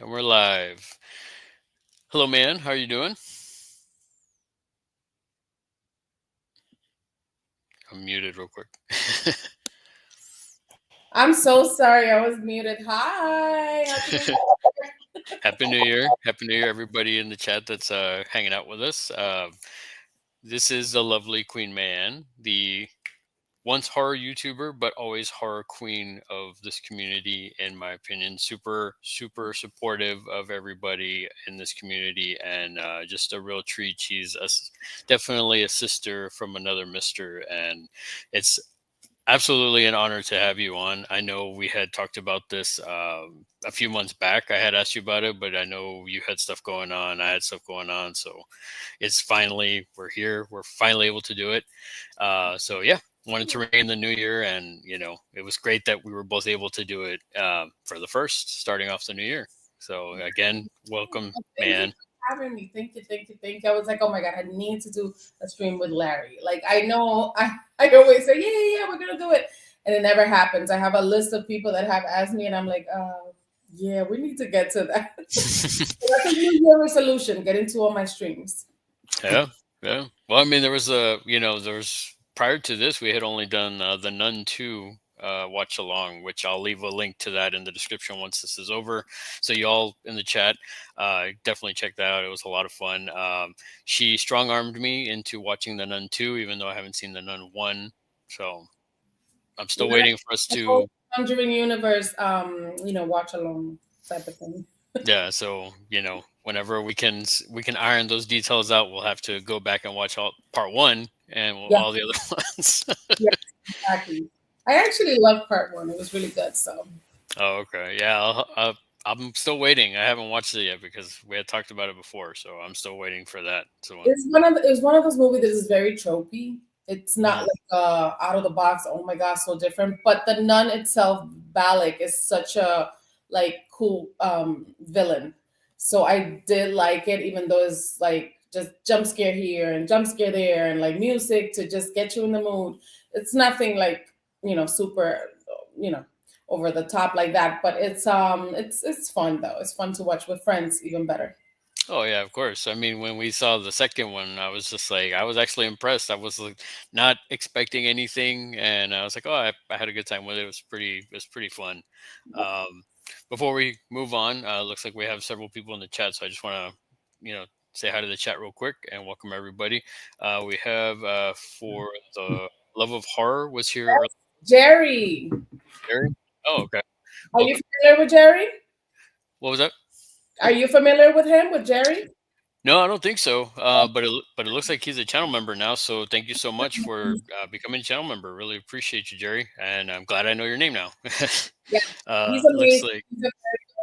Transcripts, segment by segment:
And we're live. Hello, man. How are you doing? I'm muted real quick. I'm so sorry, I was muted. Hi, happy New Happy New Year. Happy New Year, everybody in the chat that's hanging out with us. This is the lovely Queen MayAnn, the once horror YouTuber, but always horror queen of this community, in my opinion. Super, super supportive of everybody in this community, and just a real treat. She's definitely a sister from another mister, and it's absolutely an honor to have you on. I know we had talked about this a few months back. I had asked you about it, but I know you had stuff going on. I had stuff going on. So it's finally, we're here. We're finally able to do it. So yeah, wanted to ring in the new year. And, it was great that we were both able to do it for the first, starting off the new year. So again, welcome, Thank you man. for having me. Thank you, thank you, thank you. I was like, oh my god, I need to do a stream with Larry. Like I know I always say, yeah, we're gonna do it. And it never happens. I have a list of people that have asked me, and I'm like, yeah, we need to get to that. So that's a New Year resolution, get into all my streams. Yeah, yeah. Well, I mean, there was prior to this, we had only done the Nun 2 watch along, which I'll leave a link to that in the description once this is over. So you all in the chat, definitely check that out. It was a lot of fun. She strong armed me into watching the Nun 2, even though I haven't seen the Nun 1. So I'm still Yeah, waiting for us the whole to. Conjuring universe, watch along type of thing. Yeah, so whenever we can iron those details out, we'll have to go back and watch all part one and Yeah, all the other ones. yeah, exactly. I actually love part one. It was really good. So Oh, okay. Yeah, I'm still waiting. I haven't watched it yet because we had talked about it before, so I'm still waiting for that. So, it's one of those movies that is very tropey. It's not mhm. like out of the box. Oh my god, so different. But the nun itself, Balak, is such a like cool villain. So I did like it, even though it's like just jump scare here and jump scare there, and like music to just get you in the mood. It's nothing like super you know over the top like that. But it's fun though. It's fun to watch with friends, even better. Oh yeah, of course. I mean, when we saw the second one, I was just like, I was actually impressed. I was like, not expecting anything, and I was like, oh, I had a good time with it. It was pretty fun. Um, Before we move on, looks like we have several people in the chat, so I just want to, say hi to the chat real quick and welcome everybody. We have for the love of horror was here earlier. Jerry. Jerry? Oh, okay. Are you Welcome. familiar with Jerry? What was that? Are you familiar with him, with Jerry? No, I don't think so. But it looks like he's a channel member now. So thank you so much for becoming a channel member. Really appreciate you, Jerry, and I'm glad I know your name now. Yeah, he's amazing. Looks like He's a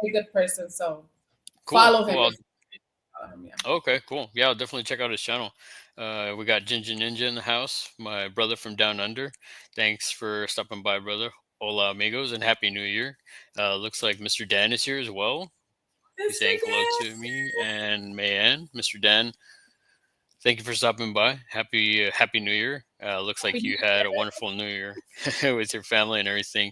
very good person. So cool, follow cool. him if you follow him. Yeah. Okay, cool. Yeah, I'll definitely check out his channel. We got Ginger Ninja in the house, my brother from down under. Thanks for stopping by, brother. Hola, amigos, and happy New Year. Looks like Mr. Dan is here as well. He's Mr. saying hello Dan. to me and Mayanne. Mr. Dan, thank you for stopping by. Happy New Year. Looks like you had a wonderful New Year with your family and everything.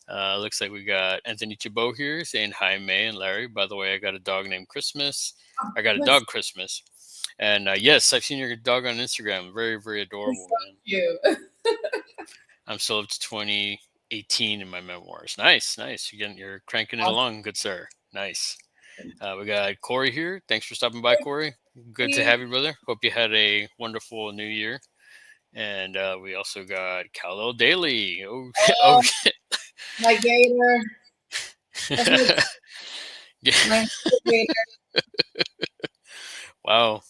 Looks like we got Anthony Chabot here saying hi, May and Larry. By the way, I got a dog named Christmas. I got a Yes, dog Christmas. And yes, I've seen your dog on Instagram. Very, very he's adorable, so man. cute. I'm still up to 2018 in my memoirs. Nice, nice. You're cranking it Awesome. along. Good, sir. Nice. We got Corey here. Thanks for stopping by, Corey. Good to have you, brother. Hope you had a wonderful New Year. And we also got Khalil Daly. Oh, oh Oh, shit. my gator. That's Yeah. my gator. Wow.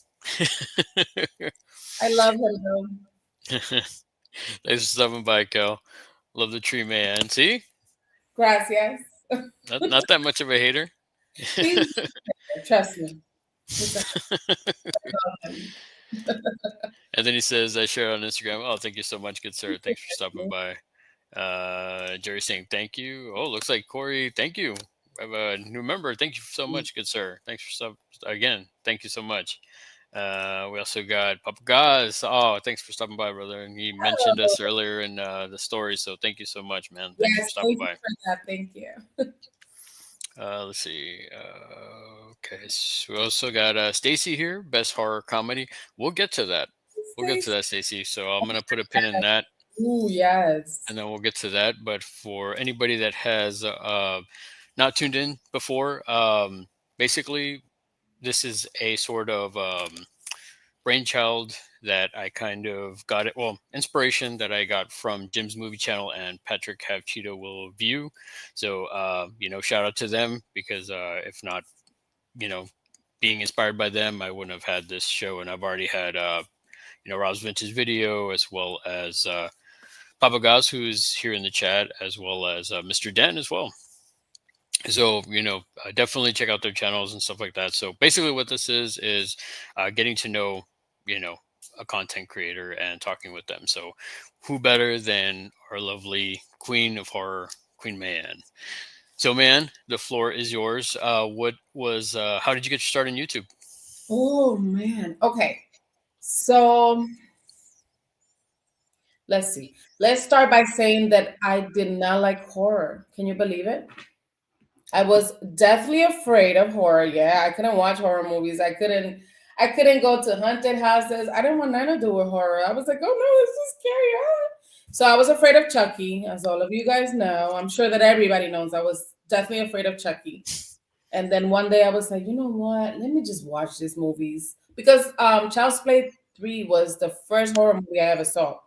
I love him though. Thanks for stopping by, Cal. Love the tree man. See? Gracias. Not that much of a hater. He's trust me. He's a love him. And then he says, I share on Instagram. Oh, thank you so much, good sir. Thanks for stopping by. Jerry saying thank you. Oh, looks like Corey. Thank you. I have a new member. Thank you so much, good sir. Thanks for again. Thank you so much. We also got Papa Gaz. Oh, thanks for stopping by, brother. And he mentioned us earlier in the story, so thank you so much, man. Thanks for Yes, stopping thank you by. for that. Thank you. Let's see. Okay, so we also got Stacy here, best horror comedy. We'll get to that. We'll get to Stacy. that, Stacy. So I'm gonna put a pin in that, Ooh, yes. and then we'll get to that. But for anybody that has not tuned in before, basically this is a sort of brainchild that I kind of got it. Well, inspiration that I got from Jim's Movie Channel and Patrick Have Cheeto Will View. So, shout out to them because if not, you know, being inspired by them, I wouldn't have had this show. And I've already had, Rob's Vintage Video as well as Papa Gaz, who's here in the chat, as well as Mr. Den as well. So definitely check out their channels and stuff like that. So basically what this is getting to know you know a content creator and talking with them. So who better than our lovely queen of horror, Queen MayAnn. So man, the floor is yours. What was how did you get your start on YouTube? Oh man. Okay. So let's see. Let's start by saying that I did not like horror. Can you believe it? I was deathly afraid of horror. Yeah, I couldn't watch horror movies. I couldn't go to haunted houses. I didn't want nothing to do with horror. I was like, oh no, this is scary. Ah. So I was afraid of Chucky, as all of you guys know. I'm sure that everybody knows I was definitely afraid of Chucky. And then one day I was like, you know what? Let me just watch these movies. Because Child's Play 3 was the first horror movie I ever saw.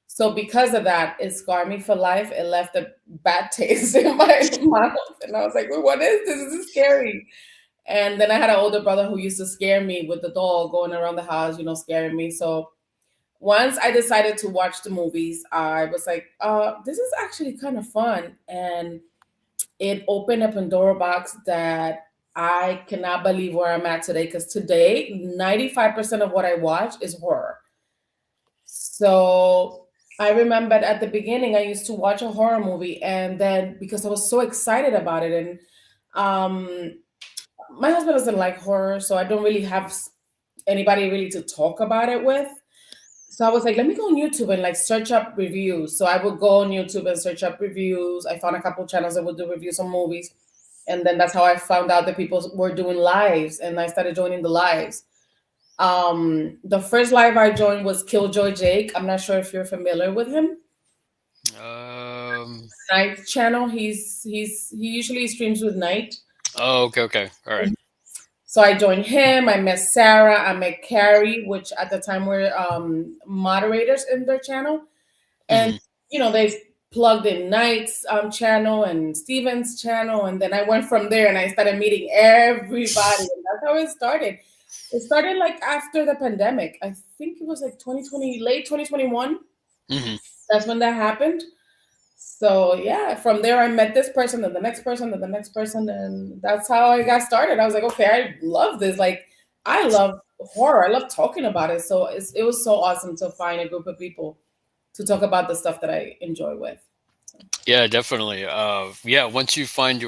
So because of that, it scarred me for life. It left a bad taste in my mouth. And I was like, "Wait, what is this? This is scary." And then I had an older brother who used to scare me with the doll going around the house, scaring me. So once I decided to watch the movies, I was like, this is actually kind of fun. And it opened a Pandora box that I cannot believe where I'm at today. Because today, 95% of what I watch is horror. So I remembered at the beginning, I used to watch a horror movie, and then because I was so excited about it, and um, my husband doesn't like horror, so I don't really have anybody really to talk about it with. So I was like, let me go on YouTube and like search up reviews. So I would go on YouTube and search up reviews. I found a couple channels that would do reviews on movies. And then that's how I found out that people were doing lives, and I started joining the lives. The first live I joined was Killjoy Jake. I'm not sure if you're familiar with him. Um. Night channel. He usually streams with Night. Oh, okay, okay, all right. So I joined him. I met Sarah. I met Carrie, which at the time were moderators in their channel. And Mm-hmm. they plugged in Knight's channel and Steven's channel, and then I went from there and I started meeting everybody, and that's how it started. It started like after the pandemic. I think it was like 2020, late 2021. Mm-hmm. That's when that happened. So yeah, from there I met this person and the next person and the next person, and that's how I got started. I was like, okay, I love this. Like, I love horror. I love talking about it. So it was so awesome to find a group of people to talk about the stuff that I enjoy with. So, Yeah, definitely. Yeah, once you find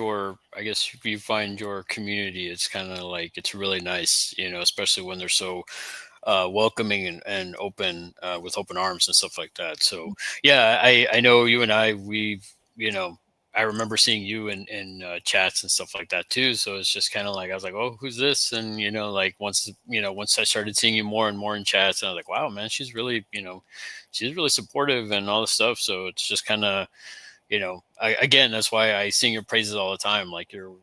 I guess if you find your community, it's kind of like it's really nice, especially when they're so welcoming and open with open arms and stuff like that. So yeah, I know you and we've I remember seeing you in chats and stuff like that too. So it's just kind of like I was like, oh, who's this? And like once I started seeing you more and more in chats, and I was like, wow, man, she's really supportive and all this stuff. So it's just kind of again, that's why I sing your praises all the time. Like you're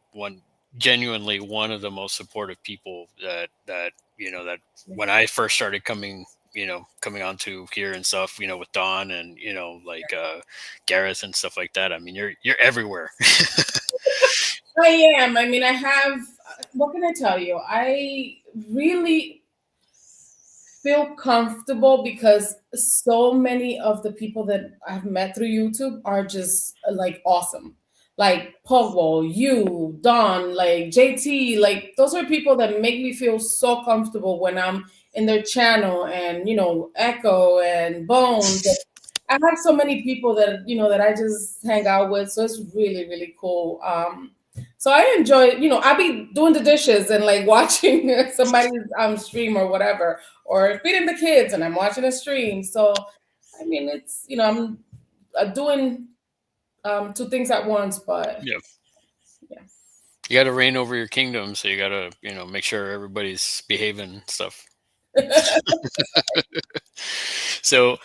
genuinely one of the most supportive people that when I first started coming onto here and stuff, with Don and like Gareth and stuff like that. I mean, you're everywhere. I am. I mean, I have. What can I tell you? I really feel comfortable because so many of the people that I've met through YouTube are just like awesome. Like Pogo, you, Don, like JT, like those are people that make me feel so comfortable when I'm in their channel, and Echo and Bones. I have so many people that I just hang out with, so it's really really cool. So I enjoy, I'll be doing the dishes and like watching somebody's stream or whatever, or feeding the kids and I'm watching a stream. So I mean, it's I'm doing two things at once, but Yeah. yeah. You got to reign over your kingdom, so you got to make sure everybody's behaving and stuff. So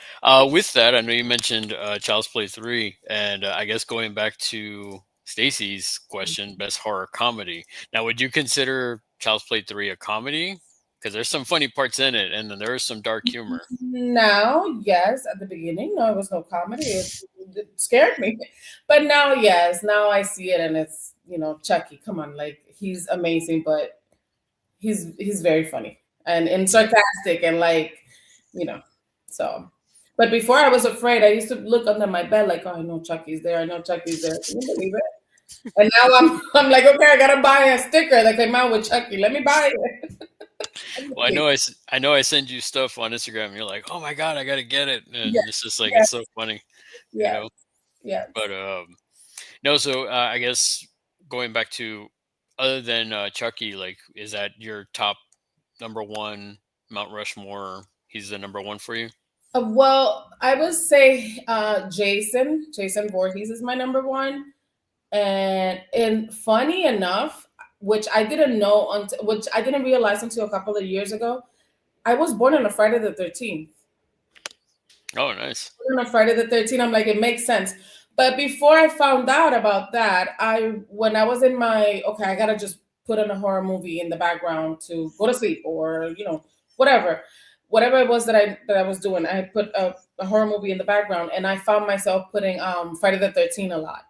with that, I know you mentioned Child's Play 3, and I guess going back to Stacy's question, best horror comedy. Now, would you consider Child's Play 3 a comedy? Because there's some funny parts in it, and then there is some dark humor. Now, yes, at the beginning, no, it was no comedy. It scared me. But now, yes, now I see it and it's, Chucky, come on, like he's amazing, but he's very funny and sarcastic and like, you know, so but before I was afraid, I used to look under my bed like, oh, I know Chucky's there, I know Chucky's there. Can you believe it? And now I'm like, okay, I gotta buy a sticker that came out with Chucky. Let me buy Well, it. I know I send you stuff on Instagram, and you're like, "Oh my god, I got to get it," Yes, and it's just like it's yes, so funny, you yes, know. yes. But no, so I guess going back to other than Chucky, like, is that your top number one Mount Rushmore? He's the number one for you. Well, I would say Jason Voorhees is my number one. And funny enough, which I didn't realize until a couple of years ago, I was born on a Friday the 13th. Oh, nice. On a Friday the 13th, I'm like, it makes sense. But before I found out about that, when I was in my, okay, I gotta just put on a horror movie in the background to go to sleep or, whatever. Whatever it was that I was doing, I put a horror movie in the background and I found myself putting Friday the 13th a lot.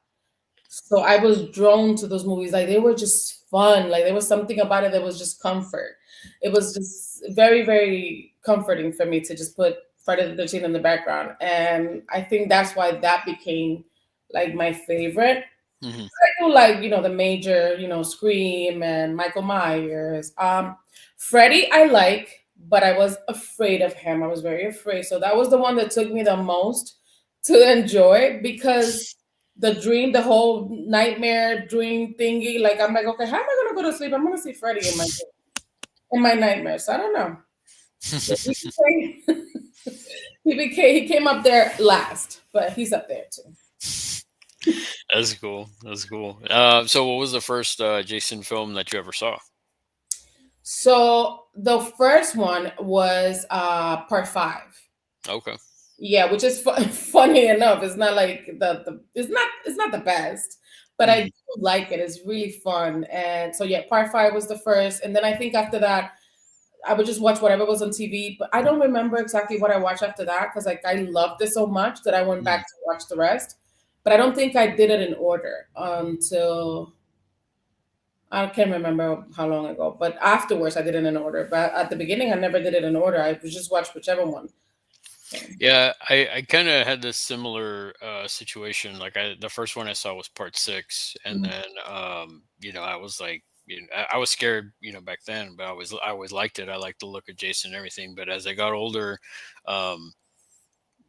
So I was drawn to those movies. Like they were just fun. Like there was something about it that was just comfort. It was just very, very comforting for me to just put Friday the 13th in the background. And I think that's why that became like my favorite. Hmm. I do like, the major, Scream and Michael Myers. Freddy I like, but I was afraid of him. I was very afraid. So that was the one that took me the most to enjoy because the whole nightmare dream thingy, like I'm like, okay, how am I gonna go to sleep? I'm gonna see Freddy in my nightmare. So I don't know. So he became, he came up there last, but he's up there too. That's cool. That's cool. So what was the first Jason film that you ever saw? So the first one was part five. Okay. Yeah, which is funny enough. It's not like it's not the best, but I Hmm. do like it. It's really fun. And so yeah, part five was the first, and then I think after that I would just watch whatever was on TV. But I don't remember exactly what I watched after that because like I loved it so much that I went back to watch the rest. But I don't think I did it in order until I can't remember how long ago. But afterwards I did it in order. But at the beginning I never did it in order. I would just watch whichever one. So. Yeah, I kind of had this similar situation. Like the first one I saw was part six, and Mhm. then I was like, I was scared, back then, but I always liked it. I liked the look of Jason and everything. But as I got older, um,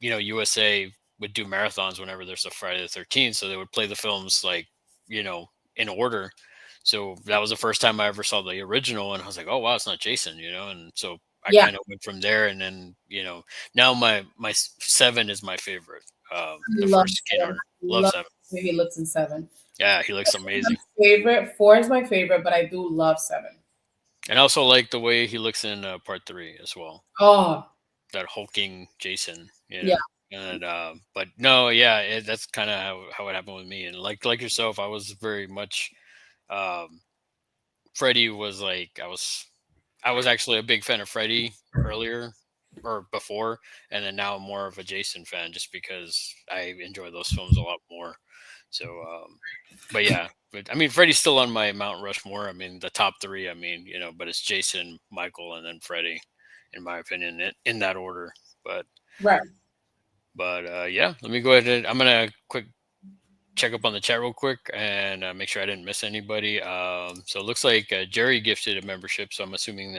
USA would do marathons whenever there's a Friday the 13th, so they would play the films like in order. So that was the first time I ever saw the original, and I was like, oh wow, it's not Jason, and so I Yeah, kind of went from there, and then now my seven is my favorite. The love first Kid Seven. Hunter, love Love seven. the way he looks in Seven. Yeah, he looks amazing, Favorite four is my favorite, but I do love Seven. and I also like the way he looks in part three as well. Oh, That hulking Jason, yeah. And but no, yeah, that's kind of how it happened with me. And like yourself, I was very much um, Freddy was like I was actually a big fan of Freddy earlier or before, and then now I'm more of a Jason fan just because I enjoy those films a lot more. So, but yeah, but I mean, Freddy's still on my Mount Rushmore. I mean, the top three. I mean, but it's Jason, Michael, and then Freddy, in my opinion, in that order. But Right. yeah, let me go ahead and I'm gonna quick check up on the chat real quick and make sure I didn't miss anybody. So it looks like Jerry gifted a membership, so I'm assuming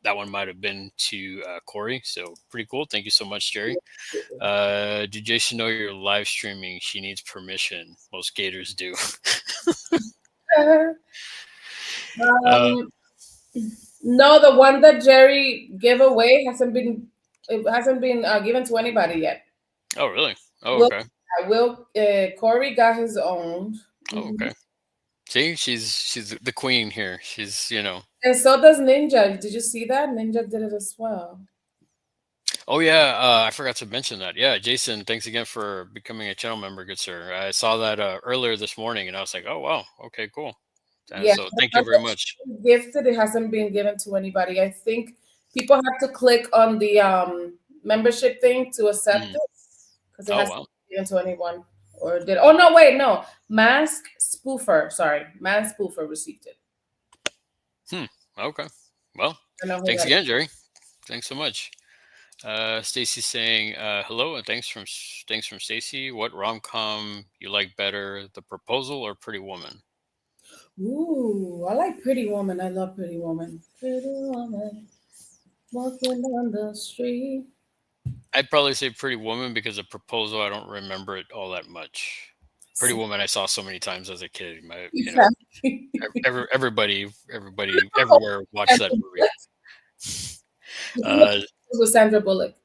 that one might have been to Corey. So pretty cool. Thank you so much, Jerry. Did Jason know you're live streaming? She needs permission. Most gators do. Uh, uh, um, no, the one that Jerry gave away hasn't been given to anybody yet. oh, really? Oh, Will okay. Corey got his own. Oh, Mhm. okay. See, she's the queen here. She's And so does Ninja. Did you see that? Ninja did it as well. Oh yeah, I forgot to mention that. Yeah, Jason, thanks again for becoming a channel member, good sir. I saw that earlier this morning, and I was like, oh wow, okay, cool. Yeah, So thank you very unless much. it's gifted, it hasn't been given to anybody. I think people have to click on the membership thing to accept Mhm. it because it Oh hasn't wow. been given to anyone. Or did oh no, wait, no. Mask Spoofer, sorry. Mask Spoofer received it. Hmm. Okay. Well, I know who thanks that again, Jerry. Thanks so much. Stacy saying hello and thanks from Stacy. What rom com you like better, The Proposal or Pretty Woman? is. Ooh, I like Pretty Woman. I love Pretty Woman. Pretty Woman walking down the street. I'd probably say Pretty Woman because The Proposal I don't remember it all that much. Pretty Woman I saw so many times as a kid. My Exactly. everybody everywhere watched that movie. Uh, With Sandra Bullock.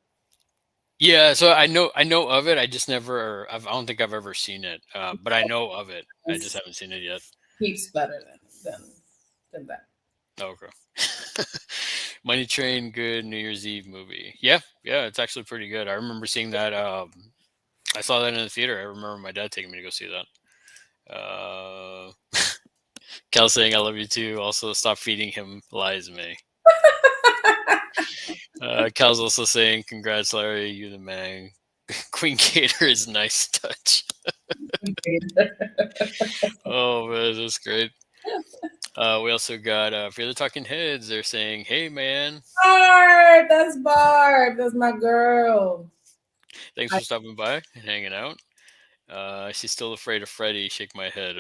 yeah, so I know of it. I just never. I don't think I've ever seen it. But I know of it. I just haven't seen it yet. Heaps better than that. Okay. Money Train, good New Year's Eve movie. Yeah, yeah, it's actually pretty good. I remember seeing that. I saw that in the theater. I remember my dad taking me to go see that. Cal saying I love you too. Also, stop feeding him lies, May. Cal's also saying congrats, Larry. You the man. Queen Gator is nice touch. Oh man, that's great. We also got for the Talking Heads. They're saying, "Hey man, Barb, that's Barb. That's my girl. thanks I, for stopping by and hanging out." She's still afraid of Freddy. Shake my head.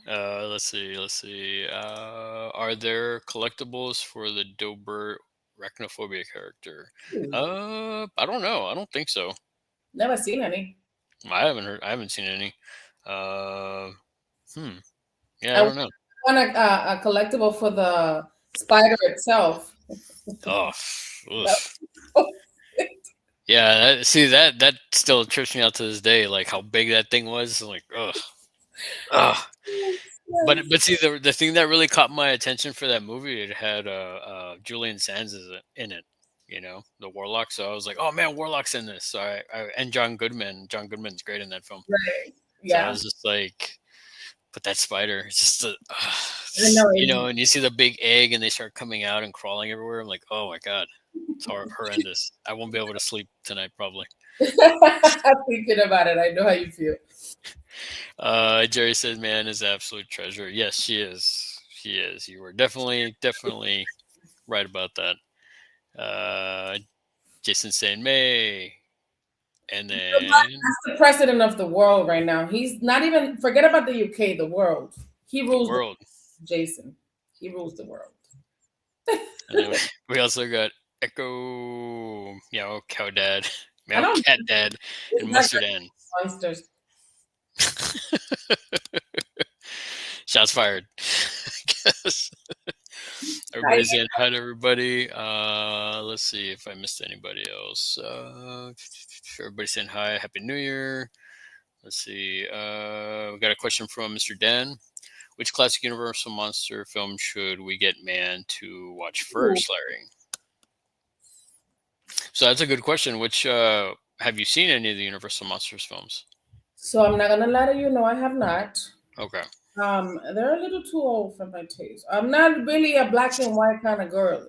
Let's see. Let's see. Are there collectibles for the Dobert arachnophobia character? I don't know. I don't think so. never seen any. I haven't heard. I haven't seen any. Uh, hmm. Yeah, I I want don't know. a collectible for the spider itself. Oh, That oof. was Yeah. See that still trips me out to this day. Like how big that thing was. I'm like, ugh, ugh. But see the thing that really caught my attention for that movie, it had Julian Sands in it. The Warlock. So I was like, oh man, Warlock's in this. So and John Goodman. John Goodman's great in that film. right. So I Yeah, was just like, but that spider, it's just I know. and you see the big egg and they start coming out and crawling everywhere. I'm like, oh my god, it's horrendous. I won't be able to sleep tonight probably. Thinking about it, I know how you feel. Jerry says, "Man is an absolute treasure." Yes, she is. She is. You were definitely right about that. Uh, Jason saying May, and then That's the president of the world right now. He's not even forget about the UK, the world. He the rules the world, Jason. He rules the world. and then we also got Echo, Cow Dad, I Meow don't Cat Dad, and it's not Mustard Ann. monsters. Shots fired. I guess. I, Everybody's saying hi to everybody. Let's see if I missed anybody else. Everybody's saying hi. Happy New Year. Let's see. We got a question from Mr. Dan. Which classic Universal monster film should we get man to watch ooh. first, Larry? So that's a good question. Which have you seen any of the Universal Monsters films? So I'm not gonna lie to you. No, I have not. Okay. They're a little too old for my taste. I'm not really a black and white kind of girl,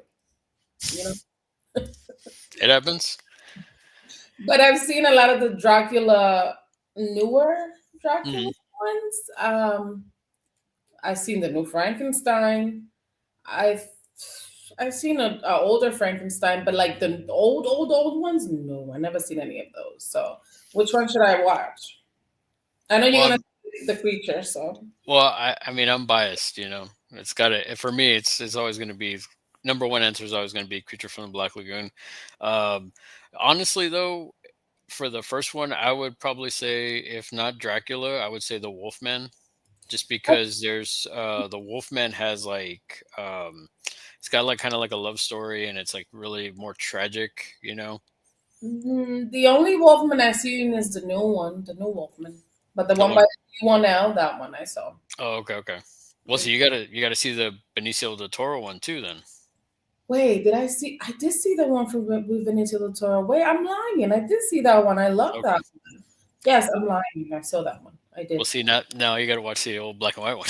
you know. It happens. But I've seen a lot of the Dracula newer Dracula Hmm. ones. I've seen the new Frankenstein. I've I've seen a older Frankenstein, but like the old ones, no, I never seen any of those. So which one should I watch? I know you're Well, gonna see the creature, so I mean, I'm biased. It's got to for me. It's always going to be number one answer is always going to be Creature from the Black Lagoon. Um, Honestly, though, for the first one, I would probably say if not Dracula, I would say the Wolfman, just because there's the Wolfman has like it's got like kind of like a love story and it's like really more tragic. The only Wolfman I've seen is the new one, the new Wolfman. But the That one one. by U1L, that one I saw. Oh, okay, okay. Well, so Like, you gotta see the Benicio del Toro one too, then. wait, did I see? I did see the one from with Benicio del Toro. Wait, I'm lying. I did see that one. I love Okay. that. Yes, I'm lying. I saw that one. I Well, did. see, now you gotta watch the old black and white one.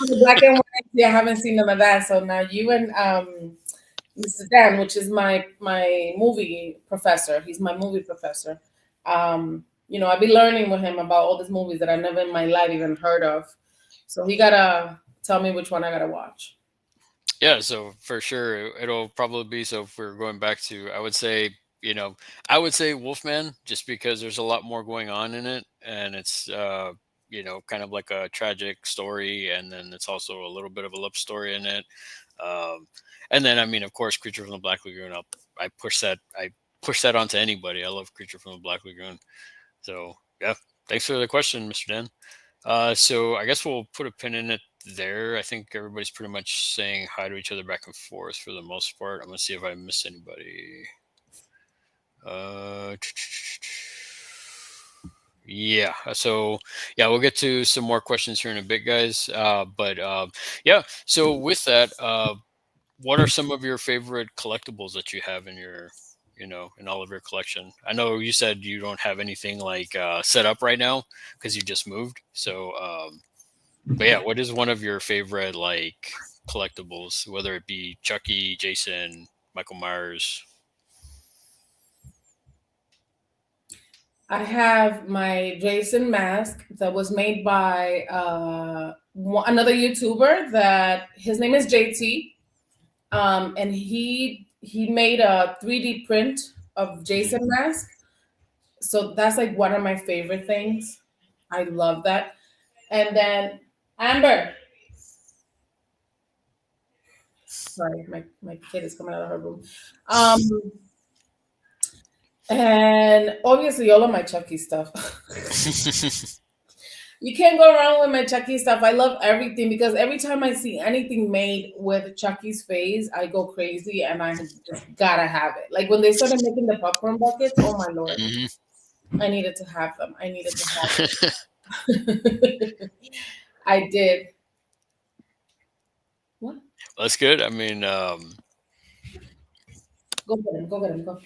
Oh, the black and white. Yeah, I haven't seen none of that. So now you and Mr. Dan, which is my movie professor. He's my movie professor. I be learning with him about all these movies that I never in my life even heard of. So he gotta tell me which one I gotta watch. Yeah, so for sure it'll probably be, so if we're going back to, I would say Wolfman, just because there's a lot more going on in it, and it's kind of like a tragic story, and then it's also a little bit of a love story in it. Um and then, I mean, of course, Creature from the Black Lagoon, I push that onto anybody. I love Creature from the Black Lagoon. So yeah, thanks for the question, Mr. Dan. So I guess we'll put a pin in it there. I think everybody's pretty much saying hi to each other back and forth for the most part. I'm gonna see if I miss anybody. Uh, yeah. So yeah, we'll get to some more questions here in a bit, guys. But yeah. So with that, what are some of your favorite collectibles that you have in in all of your collection? I know you said you don't have anything like set up right now because you just moved. So but yeah, what is one of your favorite like collectibles, whether it be Chucky, Jason, Michael Myers? I have my Jason mask that was made by another YouTuber that his name is JT. And he made a 3D print of Mhm. Jason mask. So that's like one of my favorite things. I love that. And then Amber, sorry, my kid is coming out of her room. Um, and obviously all of my Chucky stuff. You can't go wrong with my Chucky stuff. I love everything because every time I see anything made with Chucky's face, I go crazy and I just gotta have it. Like when they started making the popcorn buckets, oh my lord, Mhm. I needed to have them. I needed to have them. I did. What? That's good. I mean, Go get him. Go get him. Go.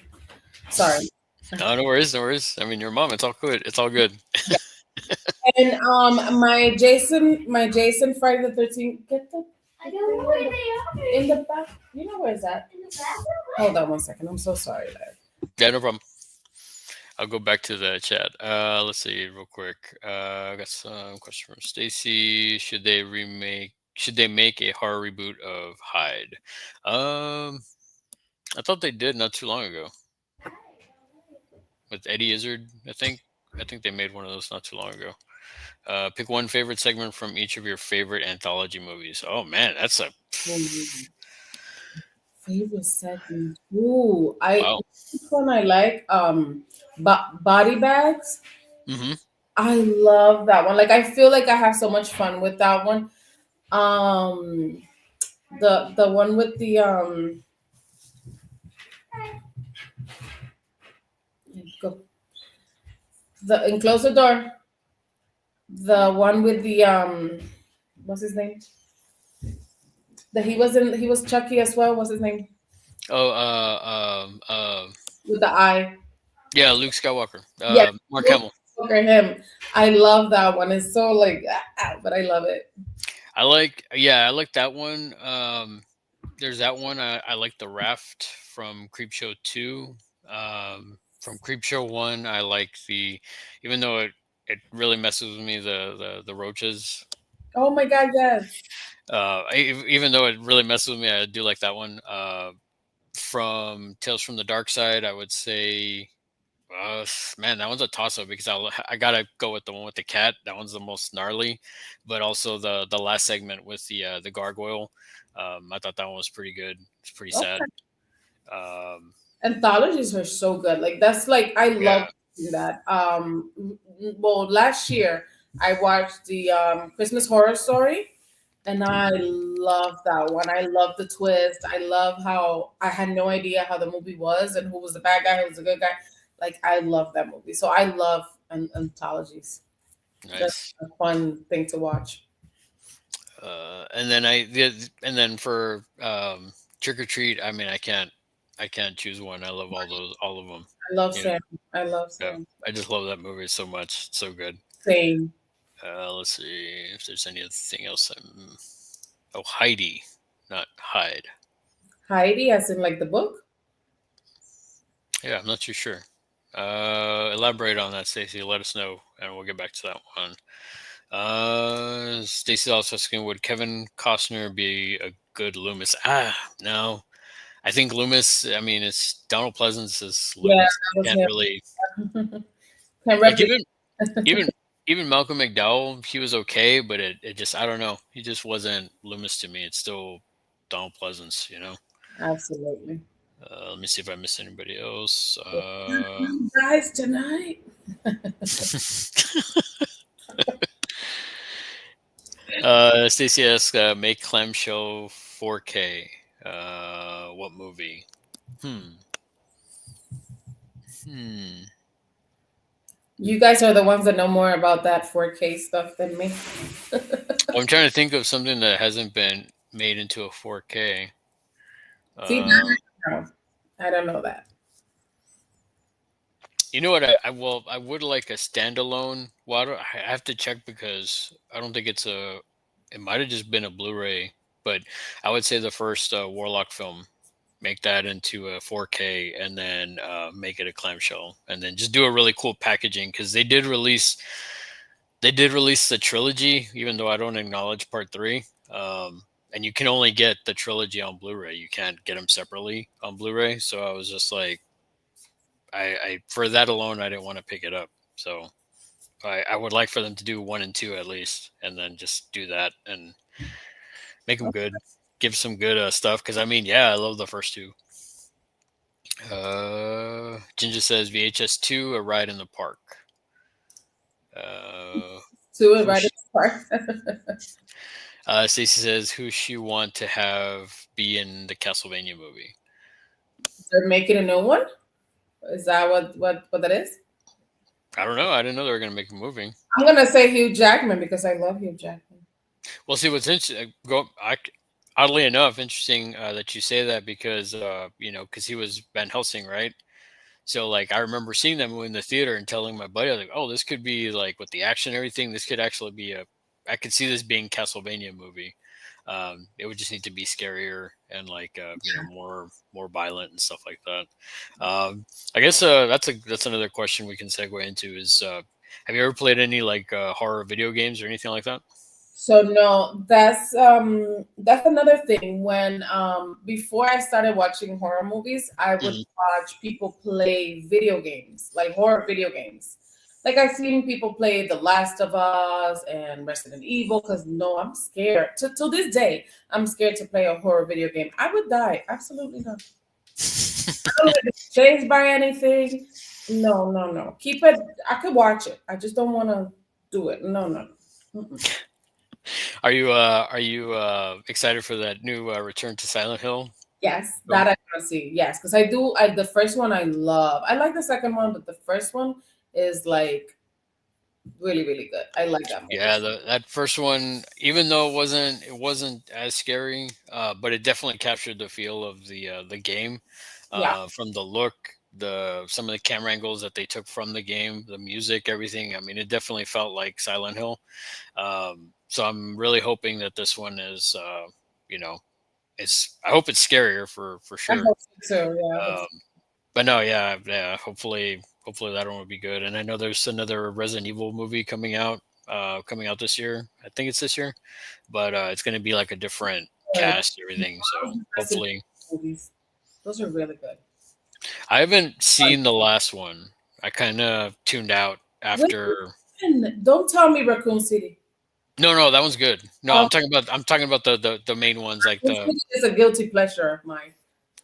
Sorry. no, no worries, no worries. I mean, your mom. It's all good. It's all good. Yeah. And my Jason Friday the 13th. Get the I don't know where they are. in the back. You know where is that? In the bathroom? Hold on one second. I'm so sorry, Larry. Yeah, no problem. I'll go back to the chat. Let's see real quick. I got some question from Stacy. Should they make a horror reboot of Hyde? Um, I thought they did not too long ago with Eddie Izzard. I think they made one of those not too long ago. Pick one favorite segment from each of your favorite anthology movies. Oh man, that's a Mm, favorite segment. Ooh, I wow. this one I like. Body bags. Hmm. I love that one. Like I feel like I have so much fun with that one. Um, the one with go the and close the door. The one with the what's his name? That he was Chucky as well. What's his name? Oh, With the eye. yeah, Luke Skywalker. Yeah, Mark Luke Hamill. Skywalker, him. I love that one. It's so like, but I love it. I like that one. There's that one. I like the raft from Creepshow 2. From Creepshow 1, I like even though it really messes with me, the roaches. Oh my God, yes. Even though it really messes with me, I do like that one. From Tales from the Dark Side, I would say, man, that one's a toss up because I gotta go with the one with the cat. That one's the most gnarly, but also the last segment with the gargoyle. I thought that one was pretty good. It's pretty sad. Okay. Um, Anthologies are so good. Like that's like I love yeah. watching that. Well, last year I watched the Christmas Horror Story, and I love that one. I love the twist. I love how I had no idea how the movie was and who was the bad guy, who was the good guy. Like I love that movie. So I love anthologies. That's Nice. a fun thing to watch. And then and then for trick or treat, I mean, I can't choose one. I love all of them. I love You know, Sam. I love yeah, Sam. I just love that movie so much. It's so good. Same. Let's see if there's anything else. Oh, Heidi, not Hyde. Heidi, as in like the book. Yeah, I'm not too sure. Elaborate on that, Stacy. Let us know, and we'll get back to that one. Stacy also asking, would Kevin Costner be a good Loomis? No. I think Loomis. I mean, it's Donald Pleasance as Yeah, Loomis. that was Can't him. really Can like replicate. even even Malcolm McDowell. He was okay, but it just I don't know. He just wasn't Loomis to me. It's still Donald Pleasance. You know. Absolutely. Let me see if I missed anybody else. Guys, tonight. Stacey asks, make clamshell 4K. What movie? Hmm. Hmm. You guys are the ones that know more about that 4K stuff than me. Well, I'm trying to think of something that hasn't been made into a 4K. See, Uh, no, I don't know that. you know what? I would like a standalone. Well, I have to check because I don't think it's a. It might have just been a Blu-ray, but I would say the first Warlock film, make that into a 4K, and then make it a clamshell, and then just do a really cool packaging because they did release the trilogy, even though I don't acknowledge part three. And you can only get the trilogy on Blu-ray. You can't get them separately on Blu-ray. So I was just like, I for that alone, I didn't want to pick it up. So I would like for them to do one and two at least, and then just do that and make them good. Give some good stuff because I mean, yeah, I love the first two. Ginger says VHS two, A Ride in the Park. Uh, To it who right at sh- the part. Stacey says who she want to have be in the Castlevania movie. They're making a new one. Is that what that is? I don't know. I didn't know they were gonna make a movie. I'm gonna say Hugh Jackman because I love Hugh Jackman. Well, see what's interesting. Oddly enough, interesting that you say that because you know because he was Van Helsing, right? So like I remember seeing that movie in the theater and telling my buddy, I was like, "Oh, this could be like with the action and everything. This could actually be a. I could see this being Castlevania movie. It would just need to be scarier and like you know more violent and stuff like that. I guess that's another question we can segue into is have you ever played any like horror video games or anything like that? So no, that's another thing. When before I started watching horror movies, I would Hmm. watch people play video games, like horror video games. Like I've seen people play The Last of Us and Resident Evil. Because no, I'm scared. To this day, I'm scared to play a horror video game. I would die. Absolutely not. I don't want to be chased by anything. No, no, no. Keep it. I could watch it. I just don't want to do it. No, no, no. Mm-mm. Are you excited for that new Return to Silent Hill Yes, that film? I want to see. Yes, because I do. The first one I love. I like the second one, but the first one is like really, really good. I like that movie. Yeah, that first one, even though it wasn't as scary, but it definitely captured the feel of the game, Yeah, from the look, the some of the camera angles that they took from the game, the music, everything. I mean, it definitely felt like Silent Hill. So I'm really hoping that this one is, you know, it's. I hope it's scarier for I sure. hope so too. Yeah, I hope Um, so. but no, yeah, yeah. Hopefully that one will be good. And I know there's another Resident Evil movie coming out this year. I think it's this year, but it's going to be like a different Good. cast, and everything. So Resident hopefully, Evil movies. Those are really good. I haven't seen the last one. I kind of tuned out Wait, after. don't tell me Raccoon City. No, that one's good. No, Um, I'm talking about the main ones, like Raccoon the. City is a guilty pleasure of mine.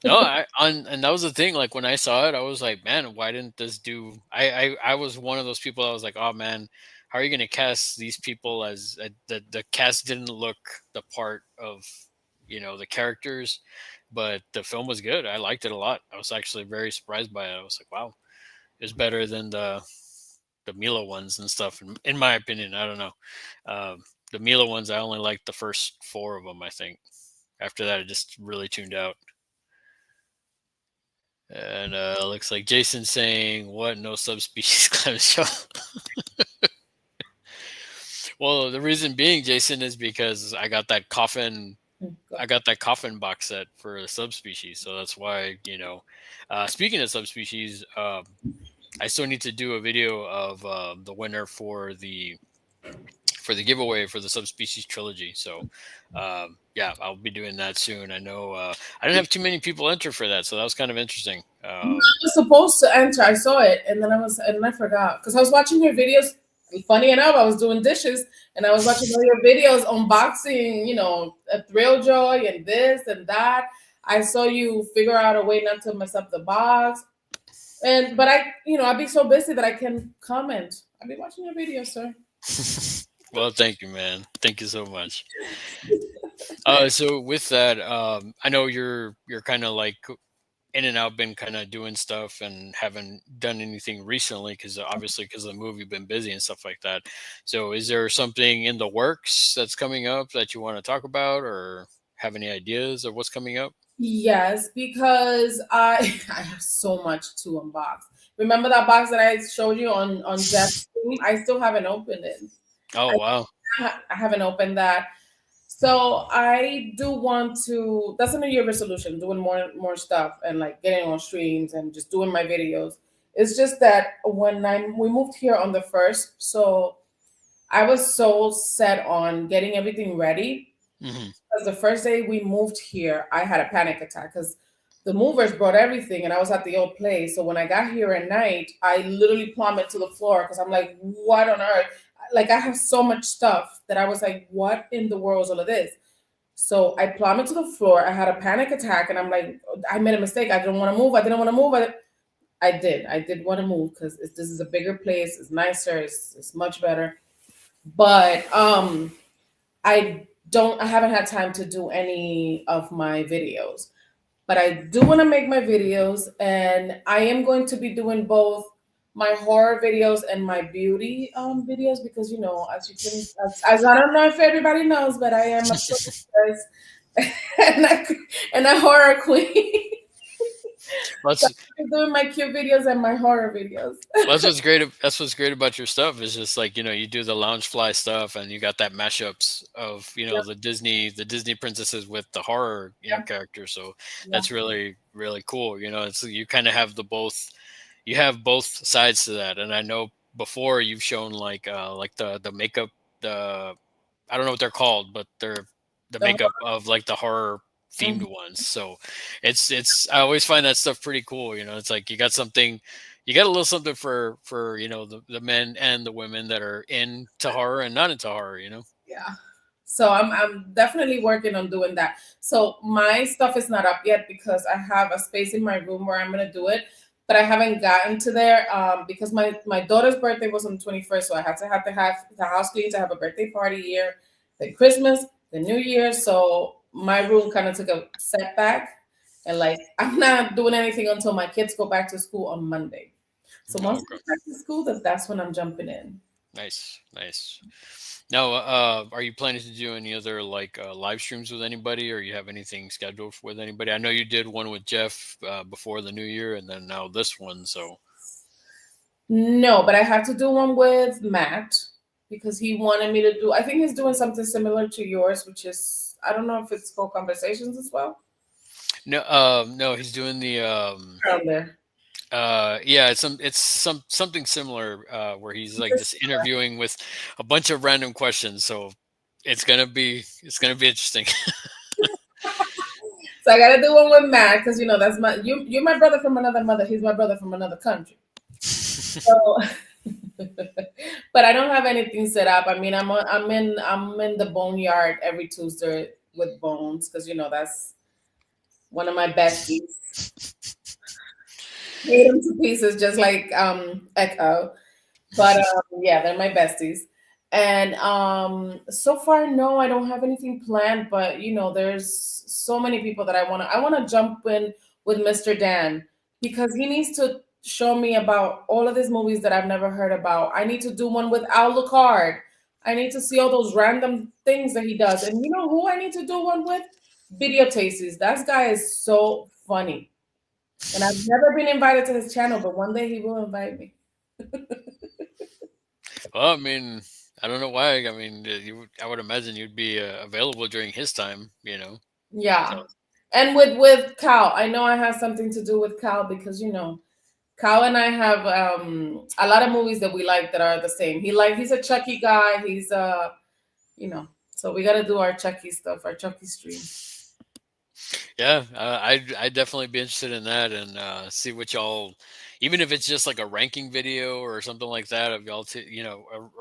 No, and that was the thing. Like when I saw it, I was like, man, why didn't this do? I was one of those people. I was like, oh man, how are you going to cast these people as the cast didn't look the part of the characters, but the film was good. I liked it a lot. I was actually very surprised by it. I was like, wow, it's better than the the Mila ones and stuff. In my opinion, I don't know. The Mila ones, I only liked the first four of them. I think after that, I just really tuned out. And looks like Jason saying, "What? No subspecies climate show?" Well, the reason being, Jason, is because I got that coffin. I got that coffin box set for a subspecies, so that's why Speaking of subspecies, I still need to do a video of the winner for the giveaway for the subspecies trilogy. So, yeah, I'll be doing that soon. I know I didn't have too many people enter for that, so that was kind of interesting. I was supposed to enter. I saw it, and then I forgot because I was watching your videos. Funny enough, I was doing dishes, and I was watching all your videos unboxing. A Thrill Joy and this and that. I saw you figure out a way not to mess up the box, but I'd be so busy that I can comment. I'll be watching your videos, sir. Well, thank you, man. Thank you so much. So with that, I know you're kind of like in and out, been kind of doing stuff and haven't done anything recently because obviously because of the movie, you've been busy and stuff like that. So is there something in the works that's coming up that you want to talk about or have any ideas of what's coming up? Yes, because I I have so much to unbox. Remember that box that I showed you on Jeff's stream? I still haven't opened it. Oh, wow. I haven't opened that. So I do want to. That's a New Year resolution, doing more stuff and like getting on streams and just doing my videos. It's just that when we moved here on the first, so I was so set on getting everything ready Hmm. because the first day we moved here, I had a panic attack because the movers brought everything and I was at the old place. So when I got here at night, I literally plummeted to the floor because I'm like, what on earth? Like I have so much stuff that I was like, what in the world is all of this? So I plummeted to the floor. I had a panic attack and I'm like, I made a mistake. I didn't want to move. I didn't want to move. I did. I did want to move because this is a bigger place. It's nicer. It's much better. But I haven't had time to do any of my videos, but I do want to make my videos, and I am going to be doing both my horror videos and my beauty videos because as you can as I don't know if everybody knows, but I am a princess and a horror queen. So That's I'm doing my cute videos and my horror videos. that's what's great. That's what's great about your stuff is just like you do the lounge fly stuff and you got that mashups of Yeah, the Disney princesses with the horror yeah, character. So yeah. that's really really cool. It's you kind of have the both. You have both sides to that, and I know before you've shown like the makeup, the I don't know what they're called, but they're the The makeup of like the horror themed horror. ones. So it's I always find that stuff pretty cool. It's like you got something, you got a little something for the men and the women that are into horror and not into horror. Yeah. So I'm definitely working on doing that. So my stuff is not up yet because I have a space in my room where I'm gonna do it, but I haven't gotten to there because my daughter's birthday was on the 21st, so I had to have the house clean to have a birthday party here, then Christmas, the New Year. So my room kind of took a setback, and like I'm not doing anything until my kids go back to school on Monday. So once Oh, they okay. go back to school, that's when I'm jumping in. Nice, nice. Now, are you planning to do any other like live streams with anybody, or you have anything scheduled with anybody? I know you did one with Jeff before the new year, and then now this one. So, No, but I had to do one with Matt because he wanted me to do. I think he's doing something similar to yours, which is I don't know if it's called conversations as well. no, no, he's doing the Around there. yeah, something similar where he's like just interviewing with a bunch of random questions. So it's gonna be interesting. So I gotta do one with Matt because that's you're my brother from another mother. He's my brother from another country. So, but I don't have anything set up. I mean, I'm in the boneyard every Tuesday with Bones because that's one of my besties. Hate them to pieces, just like Echo. But yeah, they're my besties. And so far, no, I don't have anything planned. But there's so many people that I wanna jump in with Mr. Dan because he needs to show me about all of these movies that I've never heard about. I need to do one with Alucard. I need to see all those random things that he does. And you know who I need to do one with? Video Tasties. That guy is so funny. And I've never been invited to his channel, but one day he will invite me. Well, I mean, I don't know why. I mean, I would imagine you'd be available during his time. So Yeah. And with Cal, I know I have something to do with Cal because Cal and I have a lot of movies that we like that are the same. He's a Chucky guy. So we got to do our Chucky stuff, our Chucky stream. yeah, I'd definitely be interested in that and see what y'all, even if it's just like a ranking video or something like that of y'all,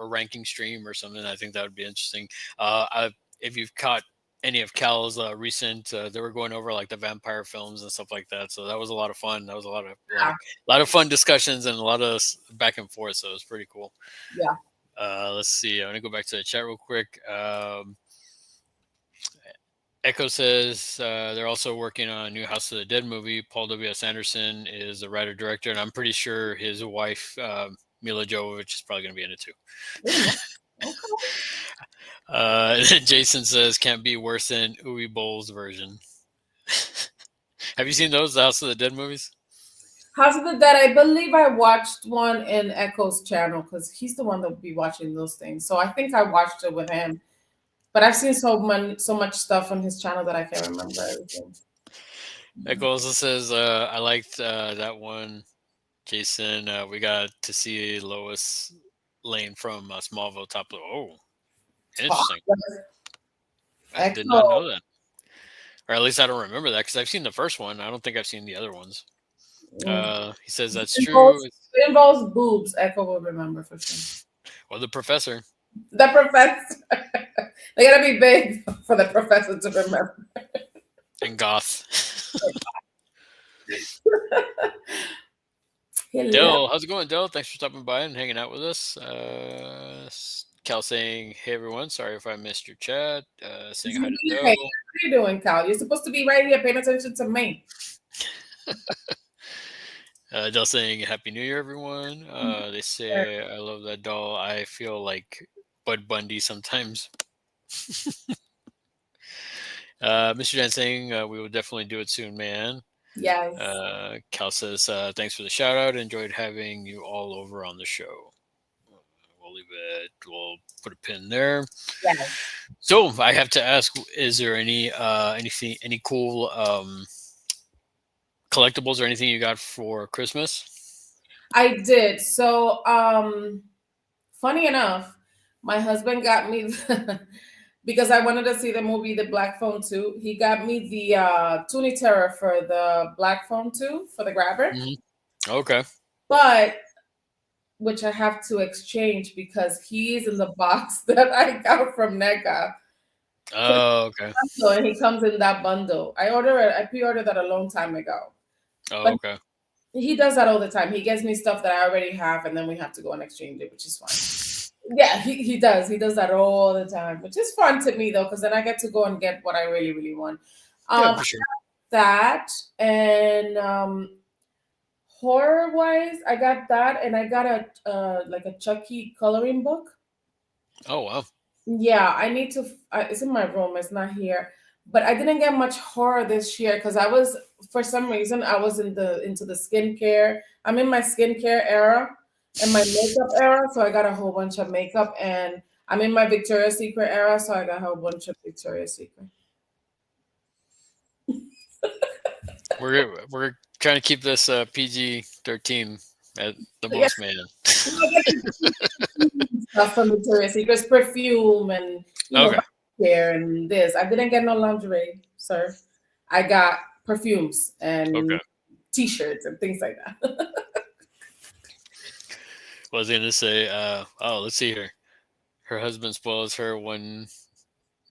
a ranking stream or something. I think that would be interesting. If you've caught any of Cal's recent, they were going over like the vampire films and stuff like that. So that was a lot of fun. That was a lot of fun discussions and a lot of back and forth. So it was pretty cool. Yeah. Let's see. I'm gonna go back to the chat real quick. Echo says they're also working on a new House of the Dead movie. Paul W.S. Anderson is the writer director, and I'm pretty sure his wife Mila Jovovich is probably going to be in it too. Jason says can't be worse than Uwe Boll's version. Have you seen those House of the Dead movies? House of the Dead, I believe I watched one in Echo's channel because he's the one that would be watching those things. So I think I watched it with him. But I've seen so much stuff on his channel that I can't remember everything. Echo also says I liked that one. Jason, we got to see Lois Lane from Smallville top. Oh, interesting. I did not know that. Or at least I don't remember that because I've seen the first one. I don't think I've seen the other ones. He says that's true. It involves boobs. Echo will remember for sure. Well, the professor. The professor. They gotta be big for the professor to remember. And goth. Dill, how's it going, Dill? Thanks for stopping by and hanging out with us. Cal saying, hey everyone, sorry if I missed your chat. Saying hi to Dill. How are you doing, Cal? You're supposed to be right here paying attention to me. Dill saying Happy New Year, everyone. They say I love that doll. I feel like Bud Bundy sometimes. Mr. Jan saying we will definitely do it soon, man. Yes. Cal says thanks for the shout out. Enjoyed having you all over on the show. We'll leave it. We'll put a pin there. Yes. So I have to ask: is there any cool collectibles or anything you got for Christmas? I did. So, funny enough, my husband got me because I wanted to see the movie The Black Phone 2. He got me the Toonie Terror for the Black Phone 2 for the grabber. Mm-hmm. Okay. But which I have to exchange because he's in the box that I got from NECA. Oh, okay. And he comes in that bundle. I pre-ordered that a long time ago. Oh, But okay. he does that all the time. He gets me stuff that I already have, and then we have to go and exchange it, which is fine. Yeah, he does. He does that all the time, which is fun to me though, because then I get to go and get what I really, really want. Yeah, for sure. That and horror wise, I got that, and I got a Chucky coloring book. Oh wow. Yeah, I need to. It's in my room. It's not here. But I didn't get much horror this year because for some reason, I was into the skincare. I'm in my skincare era and my makeup era, so I got a whole bunch of makeup, and I'm in my Victoria's Secret era, so I got a whole bunch of Victoria's Secret. We're trying to keep this PG-13 at the most, man. Stuff from Victoria's Secret's perfume and hair and this. I didn't get no lingerie, sir. I got perfumes and T-shirts and things like that. Well, I was gonna say, let's see here. Her husband spoils her one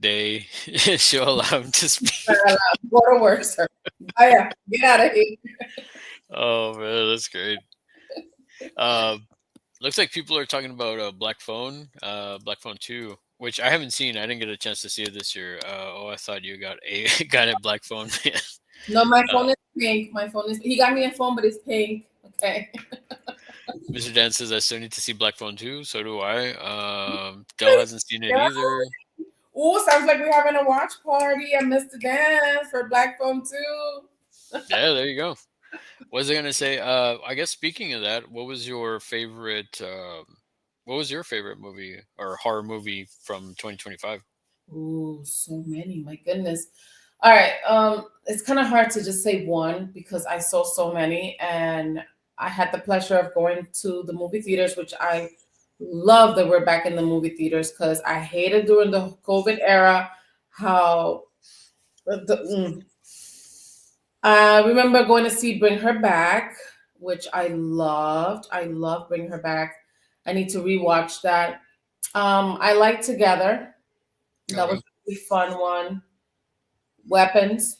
day. She'll allow him to speak. Go to work, sir. Bye, get out of here. Oh man, that's great. Looks like people are talking about Black Phone 2, which I haven't seen. I didn't get a chance to see it this year. I thought you got a Black Phone. No, my phone is pink. My phone is. He got me a phone, but it's pink. Okay. Mr. Dan says I still need to see Black Phone 2. So do I. Dell hasn't seen it either. Oh, sounds like we're having a watch party at Mr. Dance for Black Phone 2. Yeah, there you go. What was I gonna say? I guess speaking of that, what was your favorite movie or horror movie from 2025? Ooh, so many. My goodness. All right. It's kind of hard to just say one because I saw so many, and I had the pleasure of going to the movie theaters, which I love that we're back in the movie theaters because I hated during the COVID era how I remember going to see Bring Her Back, which I loved. I love Bring Her Back. I need to rewatch that. I like Together. That was Okay. a really fun one. Weapons.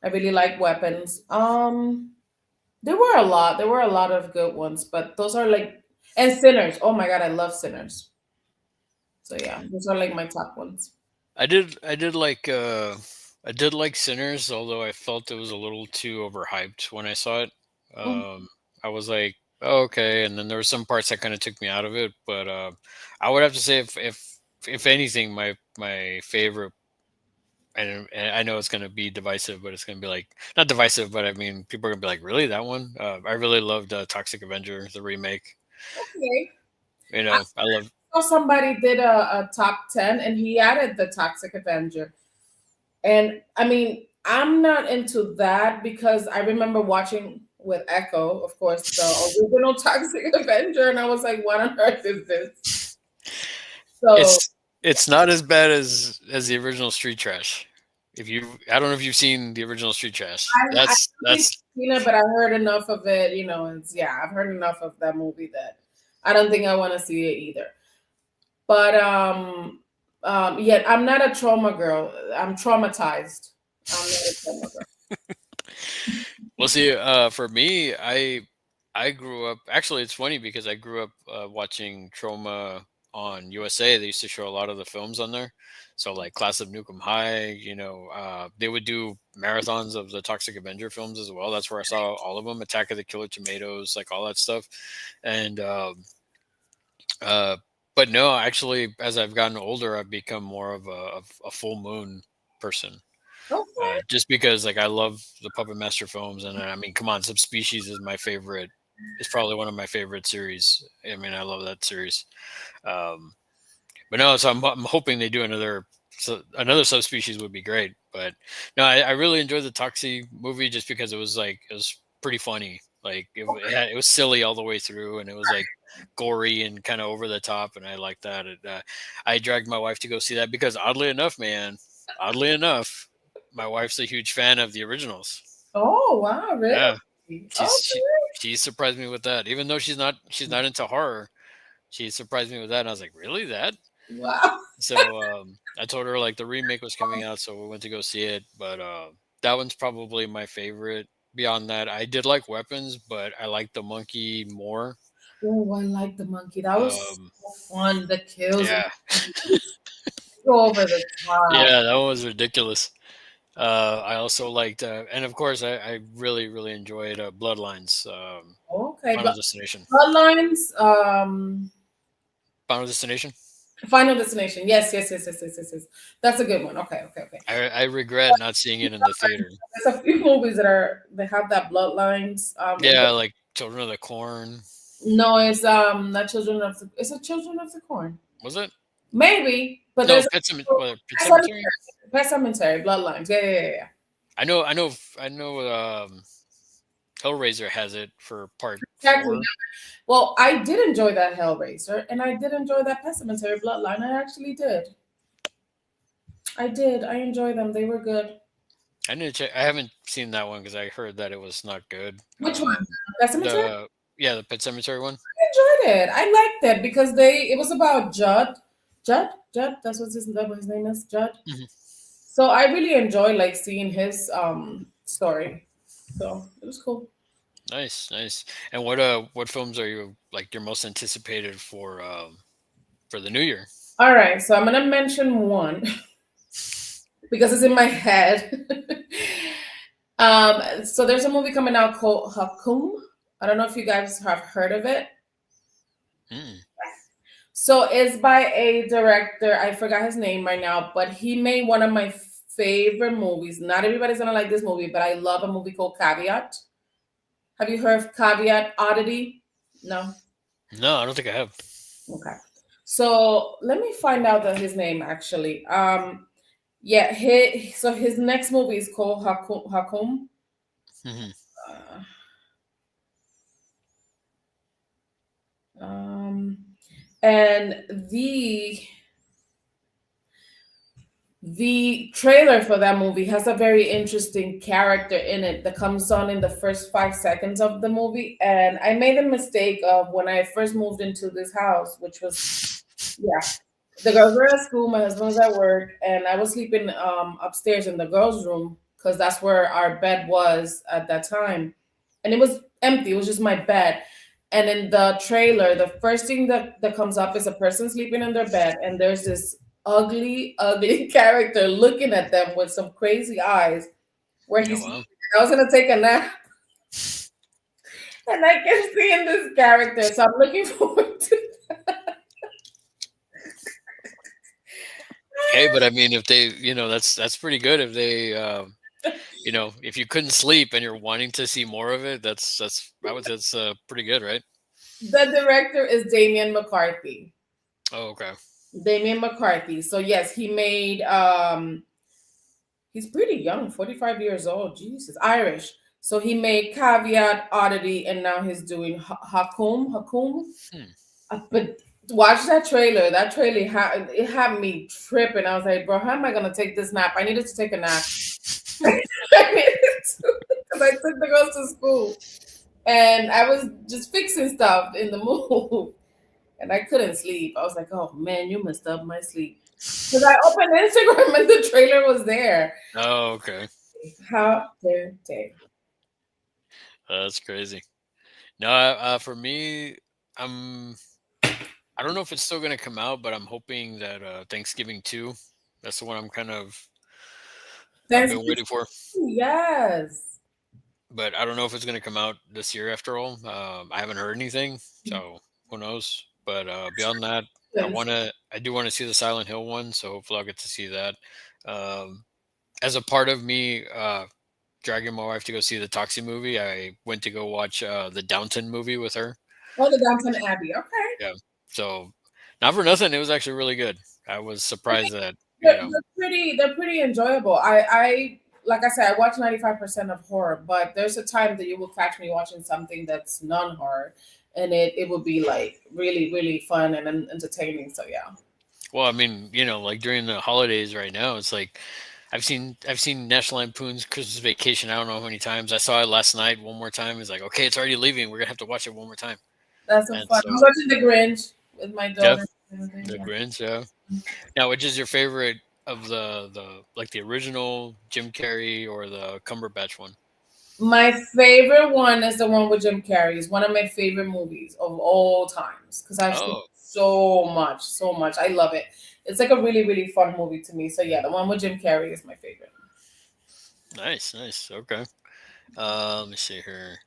I really like Weapons. There were a lot. There were a lot of good ones, but those are like and Sinners. Oh my god, I love Sinners. So yeah, those are like my top ones. I did like Sinners, although I felt it was a little too overhyped when I saw it. Mhm. I was like, oh, okay, and then there were some parts that kind of took me out of it. But I would have to say, if anything, my favorite, and I know it's gonna be divisive, but it's gonna be like not divisive, but I mean, people are gonna be like, really, that one? I really loved Toxic Avenger, the remake. Okay. You I know, I love. saw somebody did a top 10 and he added the Toxic Avenger. And I mean, I'm not into that because I remember watching with Echo, of course, the original Toxic Avenger, and I was like, what on earth is this? So It's not as bad as the original Street Trash. If you, I don't know if you've seen the original Street Trash. I haven't That's seen it, but I heard enough of it. You know, it's yeah, I've heard enough of that movie that I don't think I want to see it either. But yeah, I'm not a trauma girl. I'm traumatized. I'm not a trauma girl. Well, see, for me, I grew up. Actually, it's funny because I grew up watching Trauma on USA. They used to show a lot of the films on there. So like Class of Nukem High, they would do marathons of the Toxic Avenger films as well. That's where I saw all of them. Attack of the Killer Tomatoes, like all that stuff. And uh, but no, actually, as I've gotten older, I've become more of a Full Moon person. Okay. Just because like I love the Puppet Master films, and I mean, come on, Subspecies is my favorite. It's probably one of my favorite series. I mean, I love that series. Um, but no, so I'm hoping they do another Subspecies would be great. But no, I really enjoyed the Toxie movie just because it was pretty funny. Like it was silly all the way through, and it was like gory and kind of over the top, and I like that. I dragged my wife to go see that because oddly enough, my wife's a huge fan of the originals. Oh wow, really? Yeah, she's Okay. she surprised me with that. Even though she's not into horror, she surprised me with that, and I was like, really that? Wow. So I told her like the remake was coming out, so we went to go see it. But that one's probably my favorite. Beyond that, I did like Weapons, but I like the monkey more. Oh, I like the monkey. That was Um, so fun. The kills and yeah, go over the top. yeah, that one was ridiculous. I also liked, and of course, I really really enjoyed Bloodlines, Okay, Final but Destination, Bloodlines, Final Destination. Final Destination. Yes, yes, yes, yes, yes, yes, yes. That's a good one. Okay, okay, okay. I regret not seeing it in the theater. There's a few movies that are they have that Bloodlines. Yeah, like Children of the Corn. No, it's not Children of the. It's a Children of the Corn. Was it? Maybe, but No, there's Pet Cemetery. Pet Cemetery, Bloodlines. Yeah, yeah, yeah. I know. Hellraiser has it for part Exactly. 4. Well, I did enjoy that Hellraiser, and I did enjoy that Pet Cemetery Bloodline. I actually did. I did. I enjoyed them. They were good. I need to check. I haven't seen that one because I heard that it was not good. Which one? Pet Cemetery? The Yeah, the Pet Cemetery one. I enjoyed it. I liked it because they. It was about Judd. Judd. That what his name is. Judd. Mhm. So I really enjoy like seeing his story. So it was cool. Nice, nice. And what films are you like your most anticipated for the new year? All right, so I'm gonna mention one because it's in my head. So there's a movie coming out called Hakum. I don't know if you guys have heard of it. Hmm. So it's by a director. I forgot his name right now, but he made one of my favorite movies. Not everybody's gonna like this movie, but I love a movie called Caveat. Have you heard of Caveat Oddity? No. No, I don't think I have. Okay. So let me find out his name actually. Yeah. His next movie is called Hakum. Hakum. Hmm. Uh, um, and the trailer for that movie has a very interesting character in it that comes on in the first 5 seconds of the movie. And I made the mistake of when I first moved into this house, which was, yeah, the girls were at school, my husband was at work, and I was sleeping upstairs in the girls' room because that's where our bed was at that time. And it was empty, it was just my bed. And in the trailer, the first thing that comes up is a person sleeping in their bed, and there's this ugly, ugly character looking at them with some crazy eyes where Oh he's wow. I was gonna take a nap and I kept seeing this character. So I'm looking forward to Hey, but I mean, if they, that's pretty good. If they, if you couldn't sleep and you're wanting to see more of it, that's I would say that's pretty good, right? the director is Damien McCarthy. Oh, okay. Damien McCarthy. So yes, he made he's pretty young, 45 years old. Jesus, Irish. So he made Caveat, Oddity, and now he's doing Hakum. Hakum. Hmm. But watch that trailer. That trailer it had me tripping. I was like, bro, how am I gonna take this nap? I needed to take a nap. I needed to because I took the girls to school and I was just fixing stuff in the move and I couldn't sleep. I was like, oh man, you messed up my sleep. Because I opened Instagram and the trailer was there. Oh, okay. How dare they? That's crazy. No, for me, I'm. I don't know if it's still gonna come out, but I'm hoping that Thanksgiving 2. That's the one I've been Thanksgiving, waiting for. yes. But I don't know if it's gonna come out this year. After all, I haven't heard anything, so who knows? But beyond that, I do want to see the Silent Hill one, so hopefully I'll get to see that. Um, as a part of me dragging my wife to go see the Toxie movie, I went to go watch the Downton movie with her. Oh, the Downton Abbey. Okay. Yeah. So, not for nothing, it was actually really good. I was surprised that. They're pretty enjoyable. I like I said, I watch 95% of horror, but there's a time that you will catch me watching something that's non-horror and it will be like really, really fun and entertaining. So yeah. Well, I mean, like during the holidays right now, it's like I've seen National Lampoon's Christmas Vacation. I don't know how many times. I saw it last night one more time. It's like, okay, it's already leaving. We're gonna have to watch it one more time. That's so And fun. I was so, watching The Grinch with my yeah, daughter and everything. the Yeah. Grinch. Yeah. Now, which is your favorite of the like the original Jim Carrey or the Cumberbatch one? My favorite one is the one with Jim Carrey. It's one of my favorite movies of all times because I've seen Oh, so much, so much. I love it. It's like a really, really fun movie to me. So yeah, the one with Jim Carrey is my favorite. nice, nice. Okay. Let me see here.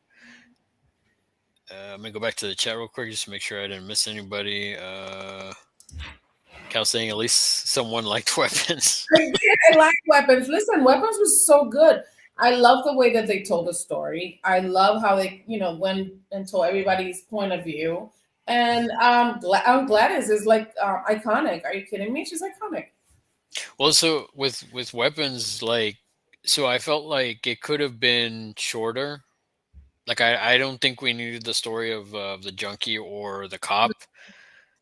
I'm gonna go back to the chat real quick just to make sure I didn't miss anybody. Cal saying at least someone liked weapons. I did. I like Weapons. Listen, Weapons was so good. I love the way that they told the story. I love how they, went and told everybody's point of view. And Gladys is like iconic. Are you kidding me? She's iconic. Well, so with weapons, like, so I felt like it could have been shorter. Like, I don't think we needed the story of the junkie or the cop.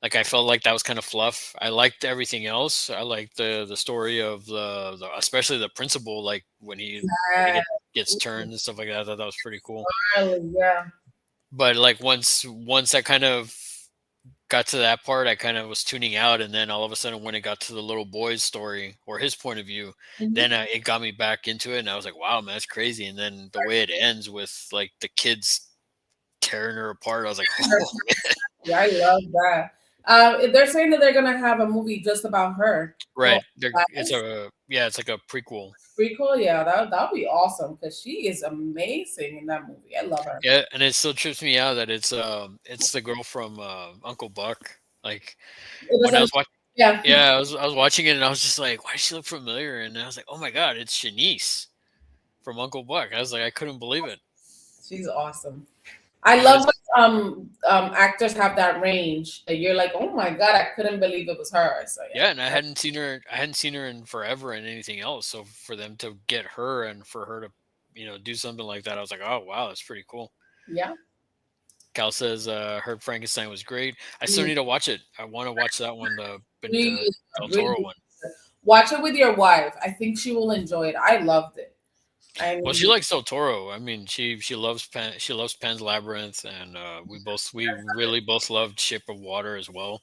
Like, I felt like that was kind of fluff. I liked everything else. I liked the story of the especially the principal, like when he gets turned and stuff like that. I thought that was pretty cool. Yeah. But like once I kind of got to that part, I kind of was tuning out, and then all of a sudden, when it got to the little boy's story or his point of view, Mhm. then it got me back into it, and I was like, "Wow, man, that's crazy!" And then the way it ends with like the kids tearing her apart, I was like, "Oh, Yeah, I love that. They're saying that they're gonna have a movie just about her. Right. It's Gladys? a yeah, it's like a prequel. Prequel, yeah, that'll be awesome because she is amazing in that movie. I love her. Yeah, and it still trips me out that it's the girl from Uncle Buck. Like It when I doesn't. was watching, Yeah, yeah, I was watching it and I was just like, why does she look familiar? And I was like, oh my god, it's Shanice from Uncle Buck. I was like, I couldn't believe it. she's awesome. I But love it's when actors have that range that you're like, oh my god, I couldn't believe it was her. So yeah, and yeah, I hadn't seen her in forever and anything else. So for them to get her and for her to, do something like that, I was like, oh wow, that's pretty cool. yeah. Cal says heard Frankenstein was great. I still Mm, need to watch it. I want to watch that one, really, the Del really Toro good. one. Watch it with your wife. I think she will enjoy it. I loved it. I Well, she mean, likes Del Toro. I mean, she loves Pan's Labyrinth, and we really both loved Shape of Water as well.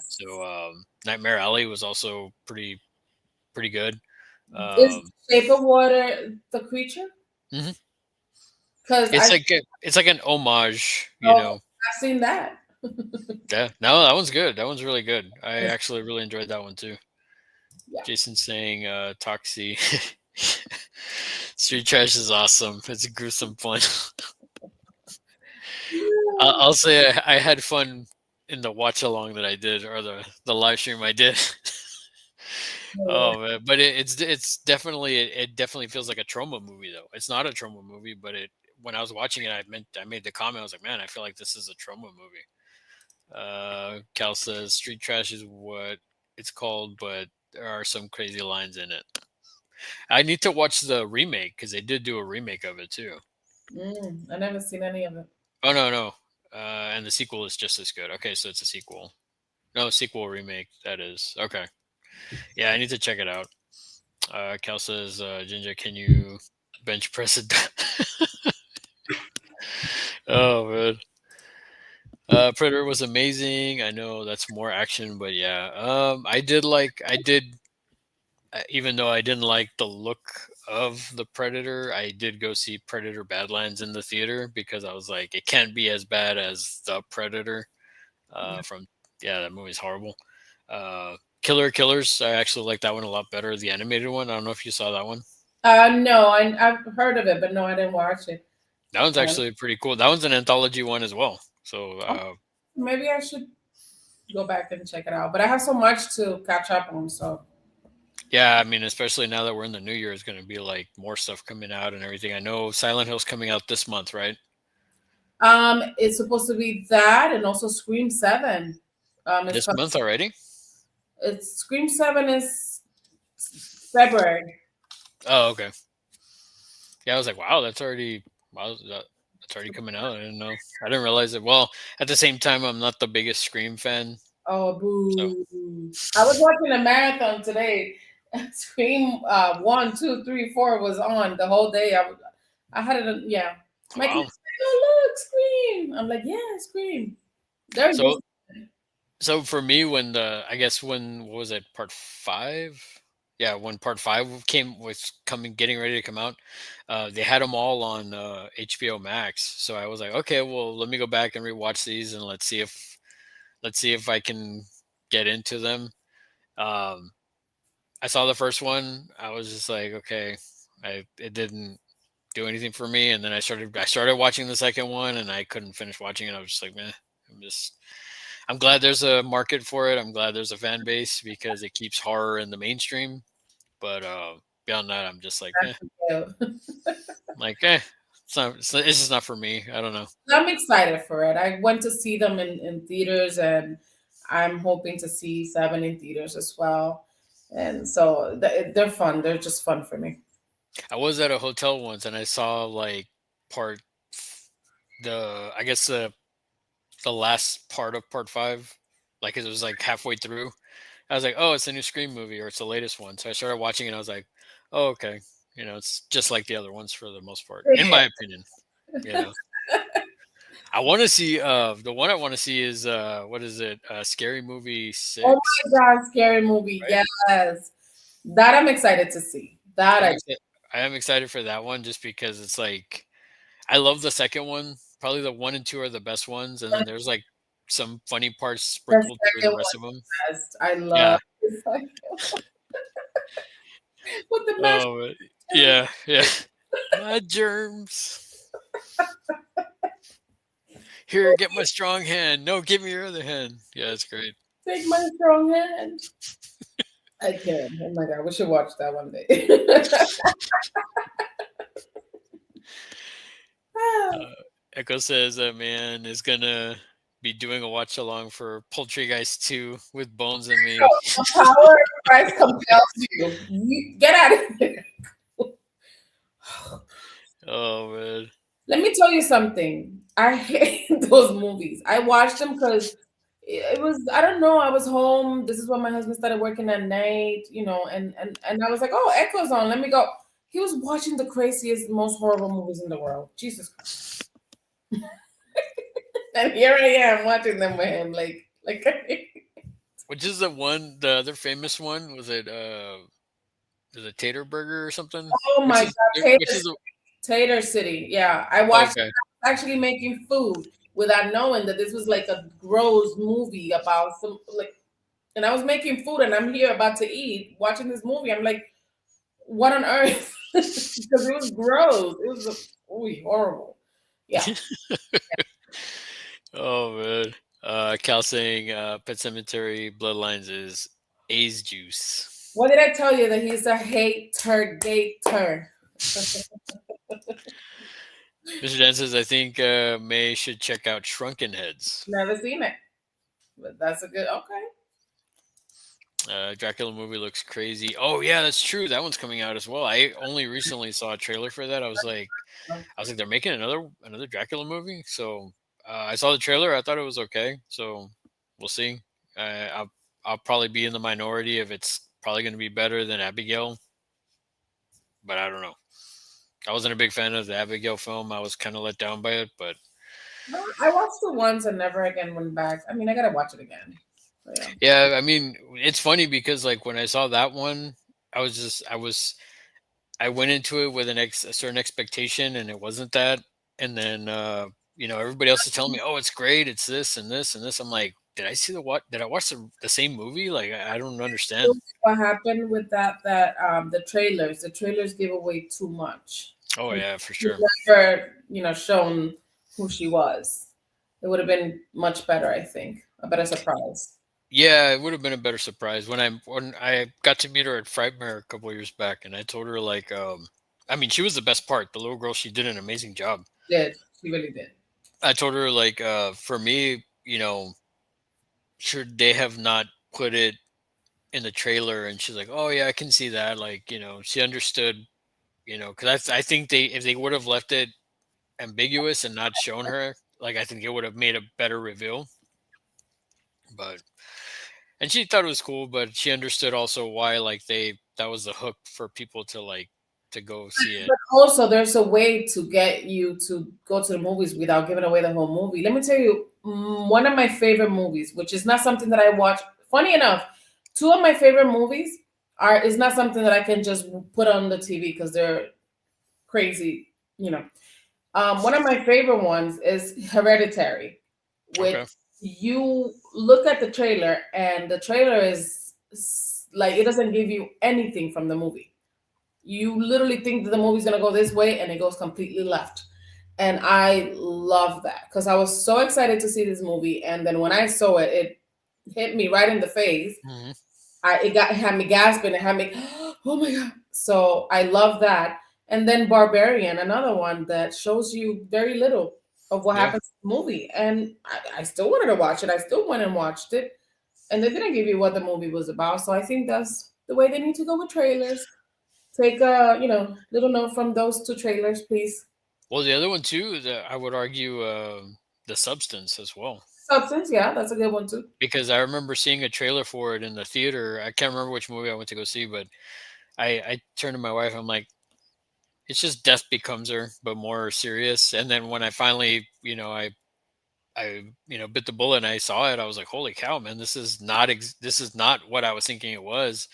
So yes. Nightmare Alley was also pretty good. Is Um, Shape of Water the creature? mhm. Because It's like an homage, I've seen that. Yeah, no, that one's good. That one's really good. I actually really enjoyed that one too. Yeah. Jason saying, "Toxie, Street Trash is awesome. It's a gruesome fun." I'll say I had fun in the watch along that I did or the live stream I did. Yeah. Oh man, but it's definitely it definitely feels like a trauma movie though. It's not a trauma movie, but it when I was watching it, I made the comment. I was like, man, I feel like this is a trauma movie. Cal says street trash is what it's called, but there are some crazy lines in it. I need to watch the remake because they did do a remake of it too. I never seen any of it. Oh no. And the sequel is just as good. Okay, so it's a sequel. No, sequel remake. That is okay. Yeah, I need to check it out. Cal says, Ginger, can you bench press it? Oh man. Predator was amazing. I know that's more action, but yeah. I did even though I didn't like the look of the Predator, I did go see Predator Badlands in the theater because I was like, it can't be as bad as the Predator. Yeah. From Yeah, that movie's horrible. Killer Killers, I actually like that one a lot better. The animated one. I don't know if you saw that one. No, I've heard of it, but no, I didn't watch it. That one's Um, actually pretty cool. That one's an anthology one as well. So maybe I should go back and check it out. But I have so much to catch up on. So yeah, I mean, especially now that we're in the new year, it's going to be like more stuff coming out and everything. I know Silent Hill's coming out this month, right? it's supposed to be that and also Scream 7. It's This coming. month already? It's Scream 7 is February. Oh, okay. Yeah, I was like, wow, that's already coming out. I didn't know. I didn't realize it. Well, at the same time, I'm not the biggest Scream fan, Oh, so boo. I was watching a marathon today. Scream 1, 2, 3, 4 was on the whole day. I had it on, yeah. My kids wow. like, oh, look, Scream. I'm like, yeah, Scream. They're So just, so for me, when I guess when what was it part five? Yeah, when part five was coming, getting ready to come out, they had them all on HBO Max. So I was like, okay, well, let me go back and rewatch these and let's see if I can get into them. Um, I saw the first one. I was just like, okay, it didn't do anything for me. And then I started watching the second one, and I couldn't finish watching it. I was just like, man, I'm glad there's a market for it. I'm glad there's a fan base because it keeps horror in the mainstream. But beyond that, I'm just like, it's just not for me. I don't know. I'm excited for it. I went to see them in theaters, and I'm hoping to see 7 in theaters as well. And so they're fun. They're just fun for me. I was at a hotel once and I saw like part I guess the last part of part five, like it was like halfway through. I was like, oh, it's a new Scream movie or it's the latest one. So I started watching it. And I was like, oh, okay. It's just like the other ones for the most part, in my opinion. You know, I want to see. The one I want to see is what is it? Scary Movie Oh 6, my God, scary movie. right? Yes. That I'm excited to see. That I'm I excited. I am excited for that one just because I love the second one. Probably the one and two are the best ones, and then there's like some funny parts The sprinkled through the second rest one of them. best. I love Yeah. the second with the mashed Oh, potatoes. yeah, yeah. My germs. Here, get my strong hand. No, give me your other hand. Yeah, it's great. Take my strong hand. I can. Oh my god, we should watch that one day. Uh, Echo says that man is gonna be doing a watch along for Poultrygeist 2 with Bones and me. The power of Christ compels you. You get out of here. Oh man. Let me tell you something. I hate those movies. I watched them because it was, I don't know, I was home. This is when my husband started working at night, and I was like, oh, Echo's on. Let me go. He was watching the craziest, most horrible movies in the world. Jesus Christ. And here I am watching them with him, like Which is the other famous one? Was it Tater Burger or something? oh my God, Which is Tater City. Yeah, I watched okay. actually making food without knowing that this was like a gross movie about some like, and I was making food and I'm here about to eat, watching this movie. I'm like, what on earth? Because it was gross. It was horrible. Yeah. Oh man. Cal saying Pet Cemetery Bloodlines is A's juice. What did I tell you that he's a hater gator? Mr. Dan says I think May should check out Shrunken Heads. Never seen it, but that's a good okay. Dracula movie looks crazy. Oh yeah, that's true. That one's coming out as well. I only recently saw a trailer for that. I was like, they're making another Dracula movie. So I saw the trailer. I thought it was okay. So we'll see. I'll probably be in the minority if it's probably going to be better than Abigail, but I don't know. I wasn't a big fan of the Abigail film. I was kind of let down by it, but No, I watched it once and never again went back. I mean, I gotta watch it again. But yeah. yeah, I mean, it's funny because like when I saw that one, I went into it with a certain expectation, and it wasn't that. And then everybody else is telling me, "Oh, it's great. It's this and this and this." I'm like, "Did I see the what? Did I watch the same movie? Like, I don't understand." What happened with that the trailers gave away too much. Oh If yeah, for you sure. never, shown who she was, it would have been much better, I think. A better surprise. Yeah, it would have been a better surprise when I got to meet her at Frightmare a couple of years back, and I told her like, I mean, she was the best part. The little girl, she did an amazing job. Did she really did. I told her like, for me, should they have not put it in the trailer? And she's like, oh yeah, I can see that. Like, she understood. Because I think if they would have left it ambiguous and not shown her, like, I think it would have made a better reveal. But and she thought it was cool, but she understood also why like that was the hook for people to like to go see it. But also, there's a way to get you to go to the movies without giving away the whole movie. Let me tell you, one of my favorite movies, which is not something that I watch. Funny enough, two of my favorite movies are is not something that I can just put on the TV because they're crazy. You know, one of my favorite ones is Hereditary, which Okay. you look at the trailer and the trailer is like it doesn't give you anything from the movie. You literally think that the movie's gonna go this way and it goes completely left. And I love that because I was so excited to see this movie, and then when I saw it, it hit me right in the face. Hmm. It had me gasping. It had me, oh my god! So I love that. And then Barbarian, another one that shows you very little of what Yeah. happens in the movie, and I still wanted to watch it. I still went and watched it, and they didn't give you what the movie was about. So I think that's the way they need to go with trailers. Take a little note from those two trailers, please. Well, the other one too, I would argue, the Substance as well, Substance, yeah, that's a good one too. because I remember seeing a trailer for it in the theater. I can't remember which movie I went to go see, but I turned to my wife. I'm like, it's just Death Becomes Her, but more serious. And then when I finally, I bit the bullet and I saw it, I was like, holy cow, man, this is not what I was thinking it was.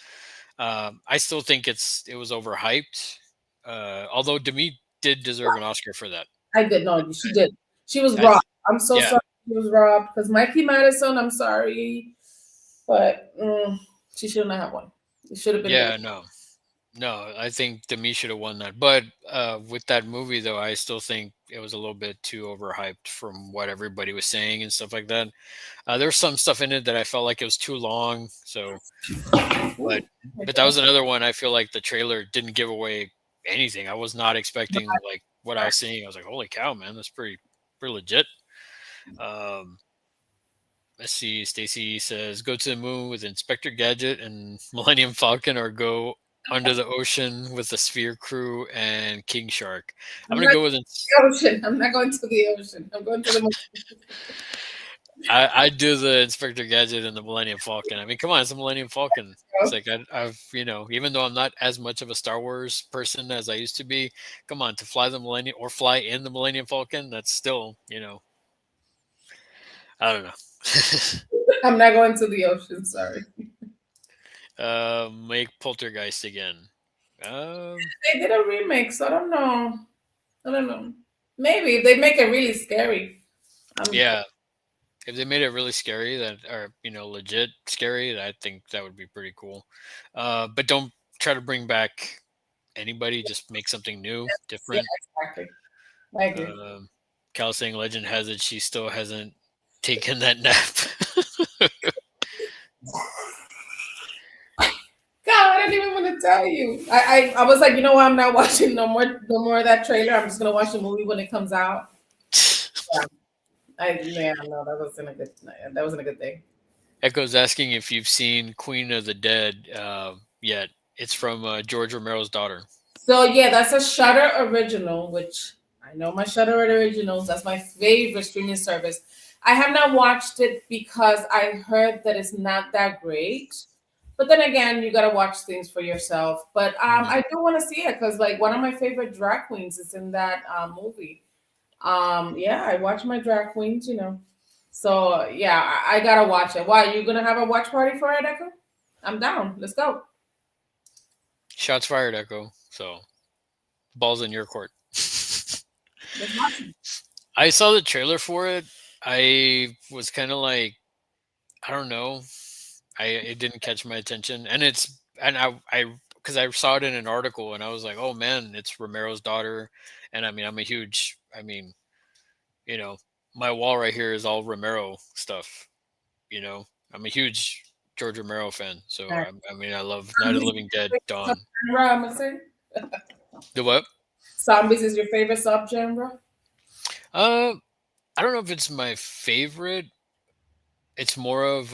I still think it was overhyped. Although Demi did deserve an Oscar for that. I did no, she did. She was I, raw. I'm so yeah, sorry She was robbed because Mikey Madison. I'm sorry, but she should not have won. It should have been Demi. Yeah, no. No, I think Demi should have won that. But with that movie, though, I still think it was a little bit too overhyped from what everybody was saying and stuff like that. There's some stuff in it that I felt like it was too long. So, but Ooh, that was another one. I feel like the trailer didn't give away anything. I was not expecting like what I was seeing. I was like, holy cow, man, that's pretty legit. Um, let's see. Stacy says, "Go to the moon with Inspector Gadget and Millennium Falcon, or go under the ocean with the Sphere Crew and King Shark." I'm I'm gonna not go with. the ocean. I'm not going to the ocean. I'm going to the moon. I do the Inspector Gadget and the Millennium Falcon. I mean, come on, it's a Millennium Falcon. It's like I've even though I'm not as much of a Star Wars person as I used to be, come on, to fly the Millennium or fly in the Millennium Falcon, that's still I don't know. I'm not going to the ocean. Sorry. Make Poltergeist again. They did a remake, so I don't know. I don't know. Maybe if they make it really scary. Yeah, if they made it really scary, that or legit scary, I think that would be pretty cool. But don't try to bring back anybody. Just make something new, Yeah, different. exactly. I agree. Cal saying legend has it she still hasn't taken that nap. God, I didn't even want to tell you. I was like, you know what? I'm not watching no more of that trailer. I'm just gonna watch the movie when it comes out. No, that wasn't a good thing. Echo's asking if you've seen Queen of the Dead yet. It's from George Romero's daughter. So yeah, that's a Shutter original, which I know my Shutter originals. That's my favorite streaming service. I have not watched it because I heard that it's not that great. But then again, you gotta watch things for yourself. But I do want to see it because like one of my favorite drag queens is in that movie. Yeah, I watch my drag queens. So yeah, I gotta watch it. Why you gonna have a watch party for it, Echo? I'm down. Let's go. Shots fired, Echo. So balls in your court. Let's watch it. I saw the trailer for it. I was kind of like, I don't know. It didn't catch my attention, and I because I saw it in an article, and I was like, oh man, it's Romero's daughter, and I mean, I'm a huge, you know, my wall right here is all Romero stuff. I'm a huge George Romero fan, so All right. I mean, I love Night of the Living Dead, Dawn. Genre, I'm gonna say. The what? Zombies is your favorite subgenre? Uh, I don't know if it's my favorite. It's more of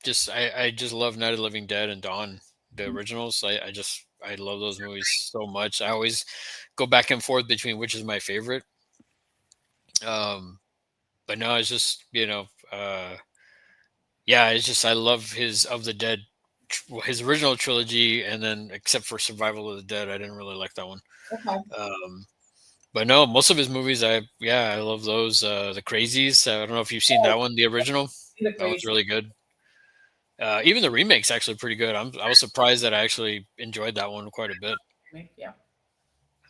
just I just love Night of the Living Dead and Dawn, the originals. I love those movies so much. I always go back and forth between which is my favorite. Um, but no, it's just yeah, it's just I love his of the Dead, his original trilogy, and then except for Survival of the Dead, I didn't really like that one. Okay. Um, but no, most of his movies, I love those. The Crazies. I don't know if you've seen that one, the original. The That one's crazy. really good. Even the remake's actually pretty good. I was surprised that I actually enjoyed that one quite a bit. Yeah.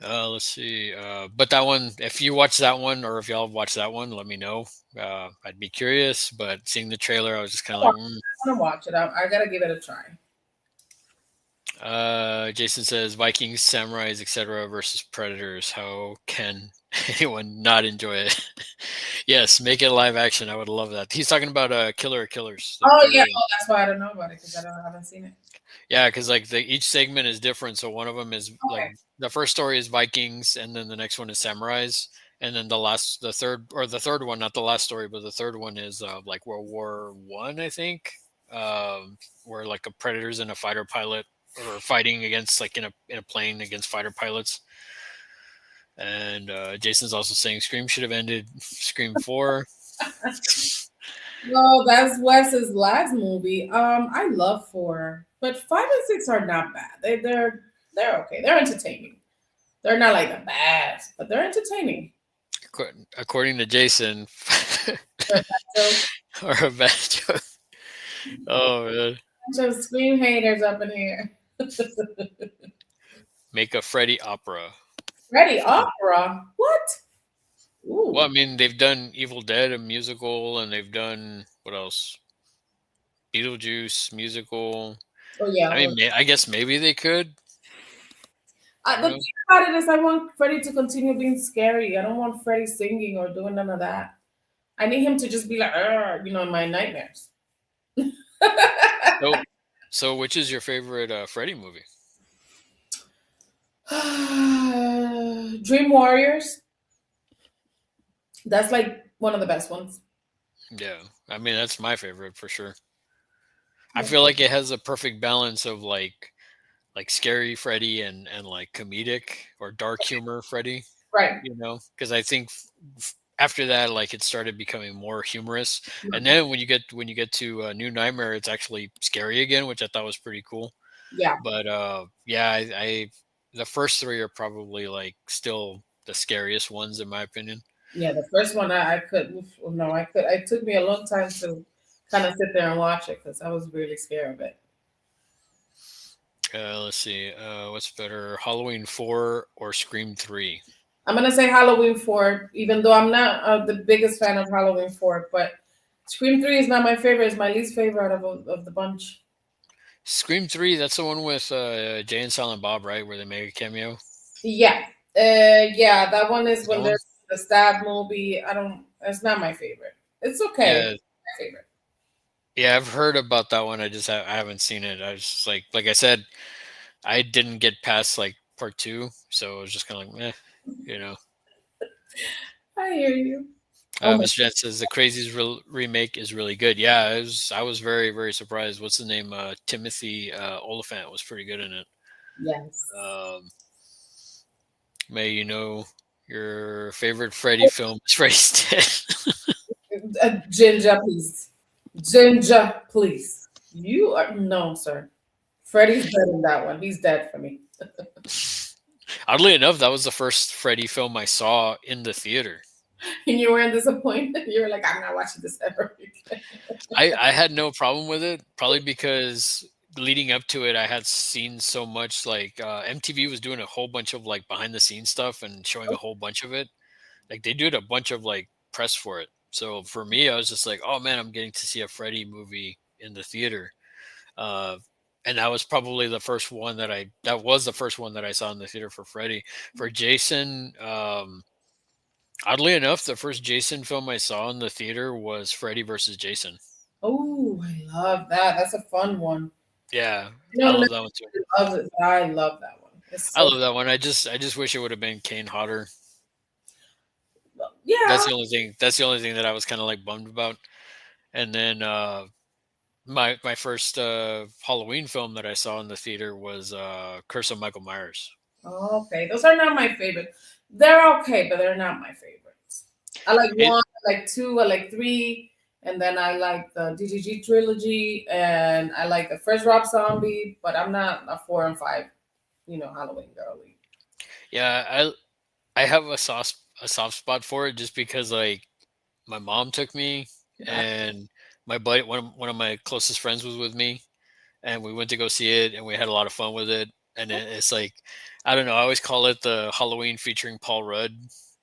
Let's see. But that one, if you watch that one, or if y'all watch that one, let me know. I'd be curious. But seeing the trailer, I was just kind of like, I want to watch it. I gotta give it a try. Jason says Vikings, samurais, etc. versus predators. How can anyone not enjoy it? Yes, make it live action. I would love that. He's talking about Killer of Killers. Oh yeah, that's why I don't know about it because I haven't seen it. Yeah, because like each segment is different. So one of them is like the first story is Vikings, and then the next one is samurais, and then the third one, not the last story, but the third one is like World War I, I think, where like a predators and a fighter pilot or fighting against like in a plane against fighter pilots. And Jason's also saying Scream should have ended Scream 4. No, that's Wes's last movie. I love 4, but 5 and 6 are not bad. They're okay. They're entertaining. They're not like the best, but they're entertaining. According to Jason, So, or a bad joke. Oh man. bunch of Scream haters up in here. Make a Freddy opera. Freddy Opera? What? Well, I Ooh. mean, they've done Evil Dead, a musical, and they've done what else? Beetlejuice musical. Oh yeah. I mean, I guess maybe they could. I don't The know. thing about it is, I want Freddie to continue being scary. I don't want Freddie singing or doing none of that. I need him to just be like, "Arr," in my nightmares. So, so which is your favorite Freddy movie? Dream Warriors. That's like one of the best ones. Yeah, I mean that's my favorite for sure. I Yeah. feel like it has a perfect balance of like scary Freddy and like comedic or dark humor Freddy. Right. Because I think after that, like it started becoming more humorous, and then when you get to New Nightmare, it's actually scary again, which I thought was pretty cool. Yeah. But yeah, I the first three are probably like still the scariest ones in my opinion. Yeah. The first one I could. Oof, no, I could. It took me a long time to kind of sit there and watch it because I was really scared of it. Let's see, what's better, Halloween 4 or Scream 3? I'm gonna say Halloween 4, even though I'm not the biggest fan of Halloween 4, but Scream 3 is not my favorite. It's my least favorite of the bunch. Scream 3, that's the one with Jay and Silent Bob, right, where they make a cameo. Yeah. Yeah, that one is Is that when one? there's the stab movie. I don't. It's not my favorite. It's okay. Yeah, My favorite. yeah, I've heard about that one. I haven't seen it. I was just like I said, I didn't get past like part 2, so it was just kind of like, meh, you know. I hear you. Oh my. Mr. Jet says the Crazies remake is really good. Yeah, I was very very surprised. What's the name? Timothy Oliphant was pretty good in it. Yes. Um, May you know your favorite Freddy film is Freddy's Dead. Ginger, please. Ginger, please. You are no, sir. Freddie's dead in that one. He's dead for me. Oddly enough, that was the first Freddy film I saw in the theater. And you weren't disappointed. You were like, I'm not watching this ever again. I had no problem with it, probably because leading up to it, I had seen so much like MTV was doing a whole bunch of like behind the scenes stuff and showing a whole bunch of it. Like they did a bunch of like press for it. So for me, I was just like, oh man, I'm getting to see a Freddy movie in the theater. Uh, and that was probably the first one that was the first one that I saw in the theater for Freddy. For Jason, oddly enough, the first Jason film I saw in the theater was Freddy versus Jason. Oh, I love that. That's a fun one. Yeah, You I know, love nobody that one too. loves it, but I love that one. It's I so love that one. I just wish it would have been Kane Hodder. yeah. That's the only thing that I was kind of like bummed about. And then my first Halloween film that I saw in the theater was Curse of Michael Myers. Okay, those are not my favorite. They're okay, but they're not my favorites. I like It one, I like two, I like three, and then I like the DGG trilogy, and I like the first Rob Zombie, but I'm not a 4 and 5, Halloween girly. yeah, I have a soft spot for it just because like my mom took me and my buddy one of my closest friends was with me and we went to go see it and we had a lot of fun with it and it's like I don't know, I always call it the Halloween featuring Paul Rudd,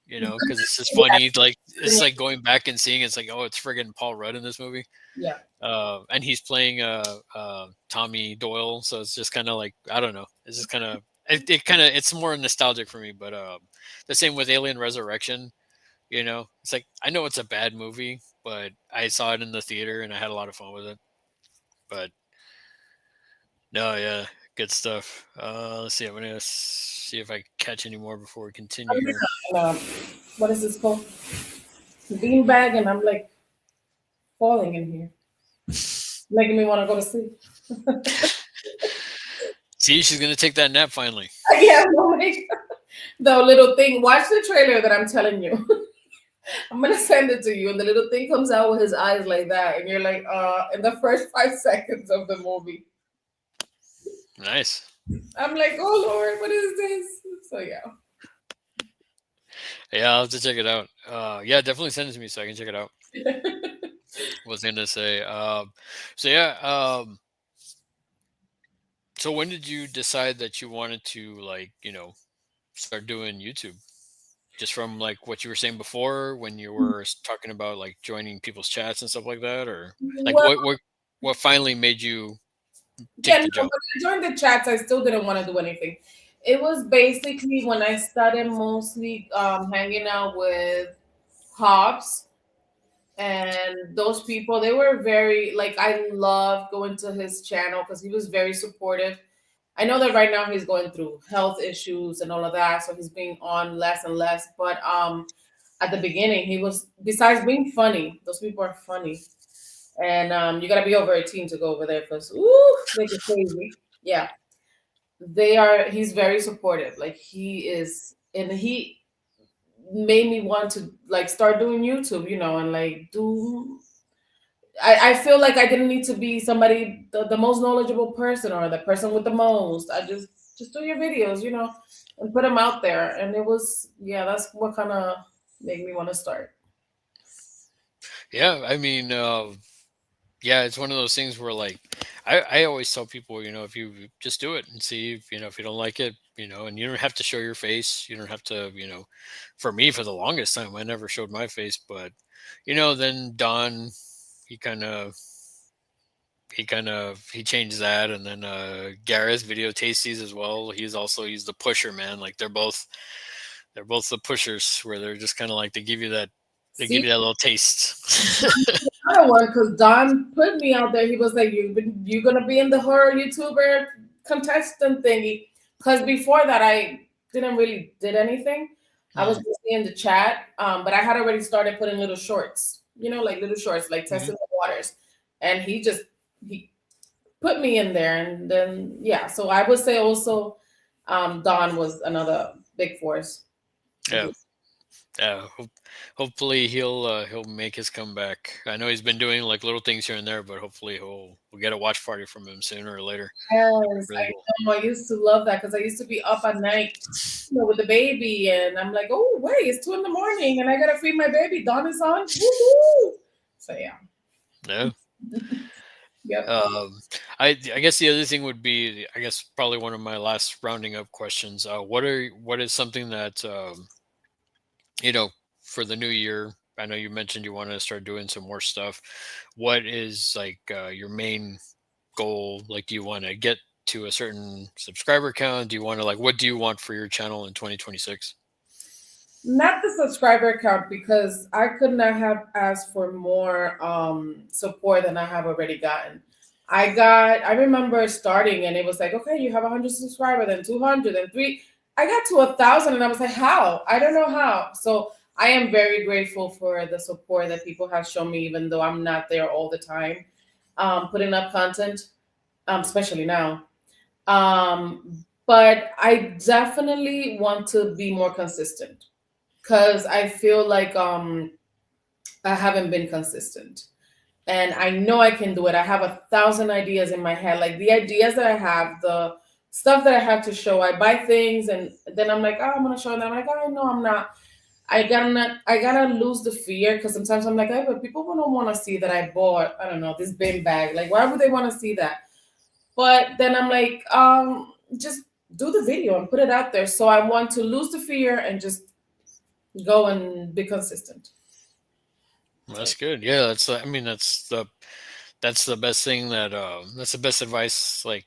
because it's just Yeah, funny, like it's like going back and seeing it's like, oh, it's friggin' Paul Rudd in this movie. yeah. And he's playing Tommy Doyle, so it's just kind of like, I don't know, it's just kind of it's more nostalgic for me. But the same with Alien Resurrection. It's like I know it's a bad movie, but I saw it in the theater and I had a lot of fun with it. But no, yeah, good stuff. Let's see. I'm gonna see if I catch any more before we continue I'm here. in what is this called? Beanbag, and I'm like falling in here, making me want to go to sleep. See, she's gonna take that nap finally. Yeah, like the little thing. Watch the trailer that I'm telling you. I'm gonna send it to you, and the little thing comes out with his eyes like that, and you're like, in the first 5 seconds of the movie, Nice. I'm like, oh Lord, what is this? So yeah. Yeah, I'll have to check it out. Yeah, definitely send it to me so I can check it out. Was gonna say. So yeah. So when did you decide that you wanted to like start doing YouTube? just from like what you were saying before when you were talking about like joining people's chats and stuff like that, or like Well, what finally made you yeah, take no, the but jump? during the chats, I still didn't want to do anything. It was basically when I started mostly hanging out with Hobbs and those people. They were very, like, I loved going to his channel because he was very supportive. I know that right now he's going through health issues and all of that, so he's being on less and less. But at the beginning, he was, besides being funny, those people are funny. And you gotta be over 18 to go over there because ooh, they get crazy. Yeah. They are, he's very supportive. Like he is, and he made me want to like start doing YouTube, and like do I feel like I didn't need to be somebody, the most knowledgeable person or the person with the most. I just do your videos, and put them out there. And it was, yeah, that's what kind of made me want to start. Yeah, I mean, yeah, it's one of those things where like I always tell people, if you just do it and see, if you don't like it, and you don't have to show your face, you don't have to, for me, for the longest time, I never showed my face, but then Don, he kind of he changed that, and then Gareth Video Tasties as well. He's the pusher, man. Like they're both the pushers where they're just kind of like they give See, you that little taste. another one because Don put me out there. He was like, you're gonna be in the horror YouTuber contestant thingy. Because before that, I didn't really did anything. I was Mm, just in the chat, but I had already started putting little shorts, like little shorts, like mhm. testing the waters. And he put me in there, and then yeah. So I would say also, Don was another big force. Yeah, yeah. Hopefully he'll make his comeback. I know he's been doing like little things here and there, but hopefully we'll get a watch party from him sooner or later. Yes, Really I cool. know. I used to love that because I used to be up at night, with the baby, and I'm like, oh wait, it's 2 in the morning, and I gotta feed my baby. Dawn is on. Woo-hoo. So yeah, Yeah. yep. I guess the other thing would be, I guess probably one of my last rounding up questions. What is something that you know for the new year? I know you mentioned you want to start doing some more stuff. What is like your main goal? Like, do you want to get to a certain subscriber count? Do you want to like what do you want for your channel in 2026? Not the subscriber count because I could not have asked for more support than I have already gotten. I remember starting and it was like, okay, you have 100 subscribers, then 200, then three. I got to 1,000 and I was like, how? I don't know how. So I am very grateful for the support that people have shown me, even though I'm not there all the time, putting up content, especially now. But I definitely want to be more consistent because I feel like I haven't been consistent. And I know I can do it. I have 1,000 ideas in my head. Like the ideas that I have, the stuff that I have to show. I buy things and then I'm like, oh, I'm gonna show them. I'm like, oh no, I'm not. I gotta lose the fear because sometimes I'm like, oh, but people don't want to see that I bought, I don't know, this bin bag. Like, why would they want to see that? But then I'm like, just do the video and put it out there. So I want to lose the fear and just go and be consistent. So That's good. Yeah, I mean that's the best thing that's the best advice like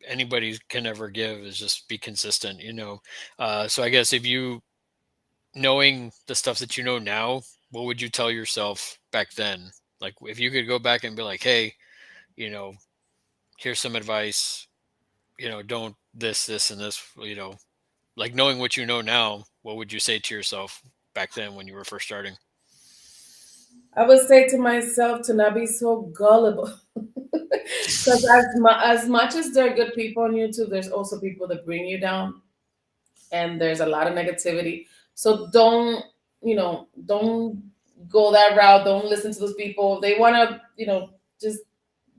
anybody can ever give is just be consistent. So I guess if you knowing the stuff that you know now, what would you tell yourself back then? Like if you could go back and be like, hey, you know, here's some advice, don't this and this, like knowing what you know now, what would you say to yourself back then when you were first starting? I would say to myself to not be so gullible. Because as much as there are good people on YouTube, there's also people that bring you down, and there's a lot of negativity. So don't go that route. Don't listen to those people. They want to, just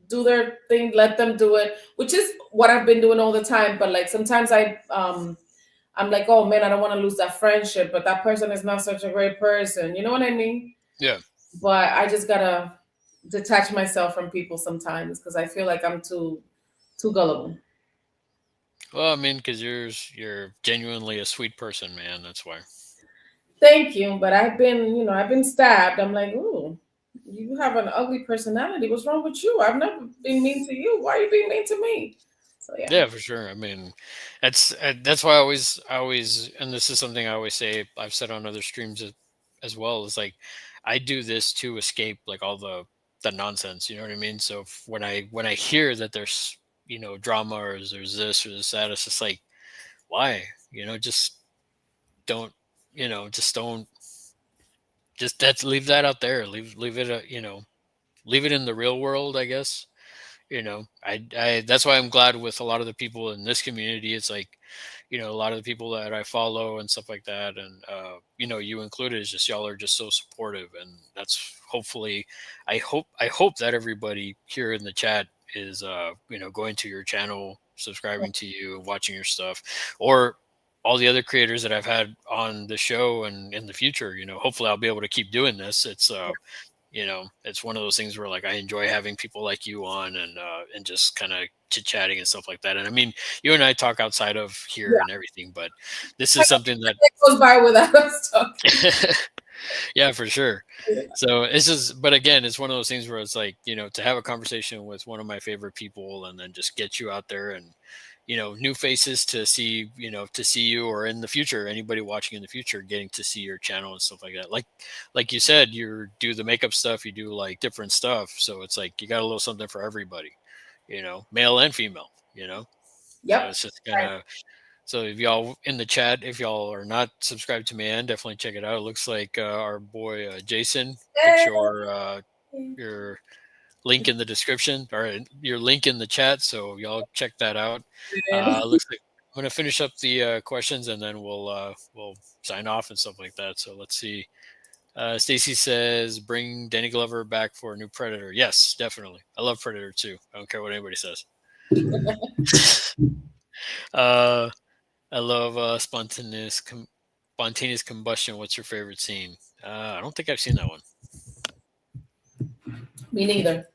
do their thing. Let them do it, which is what I've been doing all the time. But like sometimes I'm like, oh man, I don't want to lose that friendship, but that person is not such a great person. You know what I mean? Yeah. But I just gotta detach myself from people sometimes because I feel like I'm too gullible. Well, I mean, because you're genuinely a sweet person, man. That's why. Thank you, but I've been stabbed. I'm like, ooh, you have an ugly personality. What's wrong with you? I've never been mean to you. Why are you being mean to me? So yeah. Yeah, for sure. I mean, that's why I always, and this is something I always say. I've said on other streams as well. Is like, I do this to escape like all the nonsense. You know what I mean? So when I hear that there's drama or there's this or there's that, it's just like, why? Just don't. Just don't. Just that's leave that out there. Leave it. Leave it in the real world, I guess. I that's why I'm glad with a lot of the people in this community. It's like, a lot of the people that I follow and stuff like that, and you included, is just y'all are just so supportive, and that's hopefully, I hope that everybody here in the chat is going to your channel, subscribing to you, watching your stuff, or all the other creators that I've had on the show and in the future. Hopefully I'll be able to keep doing this. It's one of those things where like I enjoy having people like you on, and just kind of chit chatting and stuff like that. And I mean, you and I talk outside of here and everything, but this is something that It goes by without us talking. yeah, for sure. So it's just, but again, it's one of those things where it's like, to have a conversation with one of my favorite people and then just get you out there and, new faces to see you, or in the future, anybody watching in the future, getting to see your channel and stuff like that. Like you said, you do the makeup stuff, you do like different stuff. So it's like, you got a little something for everybody, male and female, so Yep. it's just kind of, so if y'all in the chat, if y'all are not subscribed to MayAnn, definitely check it out. It looks like our boy Jason put your link in the description, or your link in the chat, so y'all check that out. Looks like I'm gonna finish up the questions, and then we'll sign off and stuff like that. So let's see. Stacy says, "Bring Danny Glover back for a new Predator." Yes, definitely. I love Predator too. I don't care what anybody says. uh, I love spontaneous combustion. What's your favorite scene? I don't think I've seen that one. Me neither.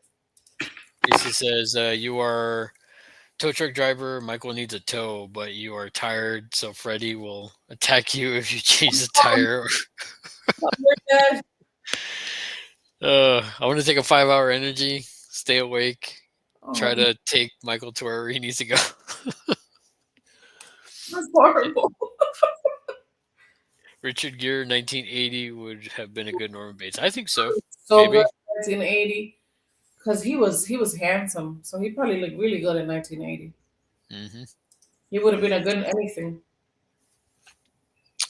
Casey says, you are tow truck driver. Michael needs a tow, but you are tired, so Freddy will attack you if you change the tire. Yes. I want to take a 5-hour energy, stay awake, try Oh, to take Michael to where he needs to go. that's horrible. Richard Gere, 1980 would have been a good Norman Bates. I think so. So good, Maybe. 1980, because he was handsome, so he probably looked really good in 1980. hmm He would have been a good in anything.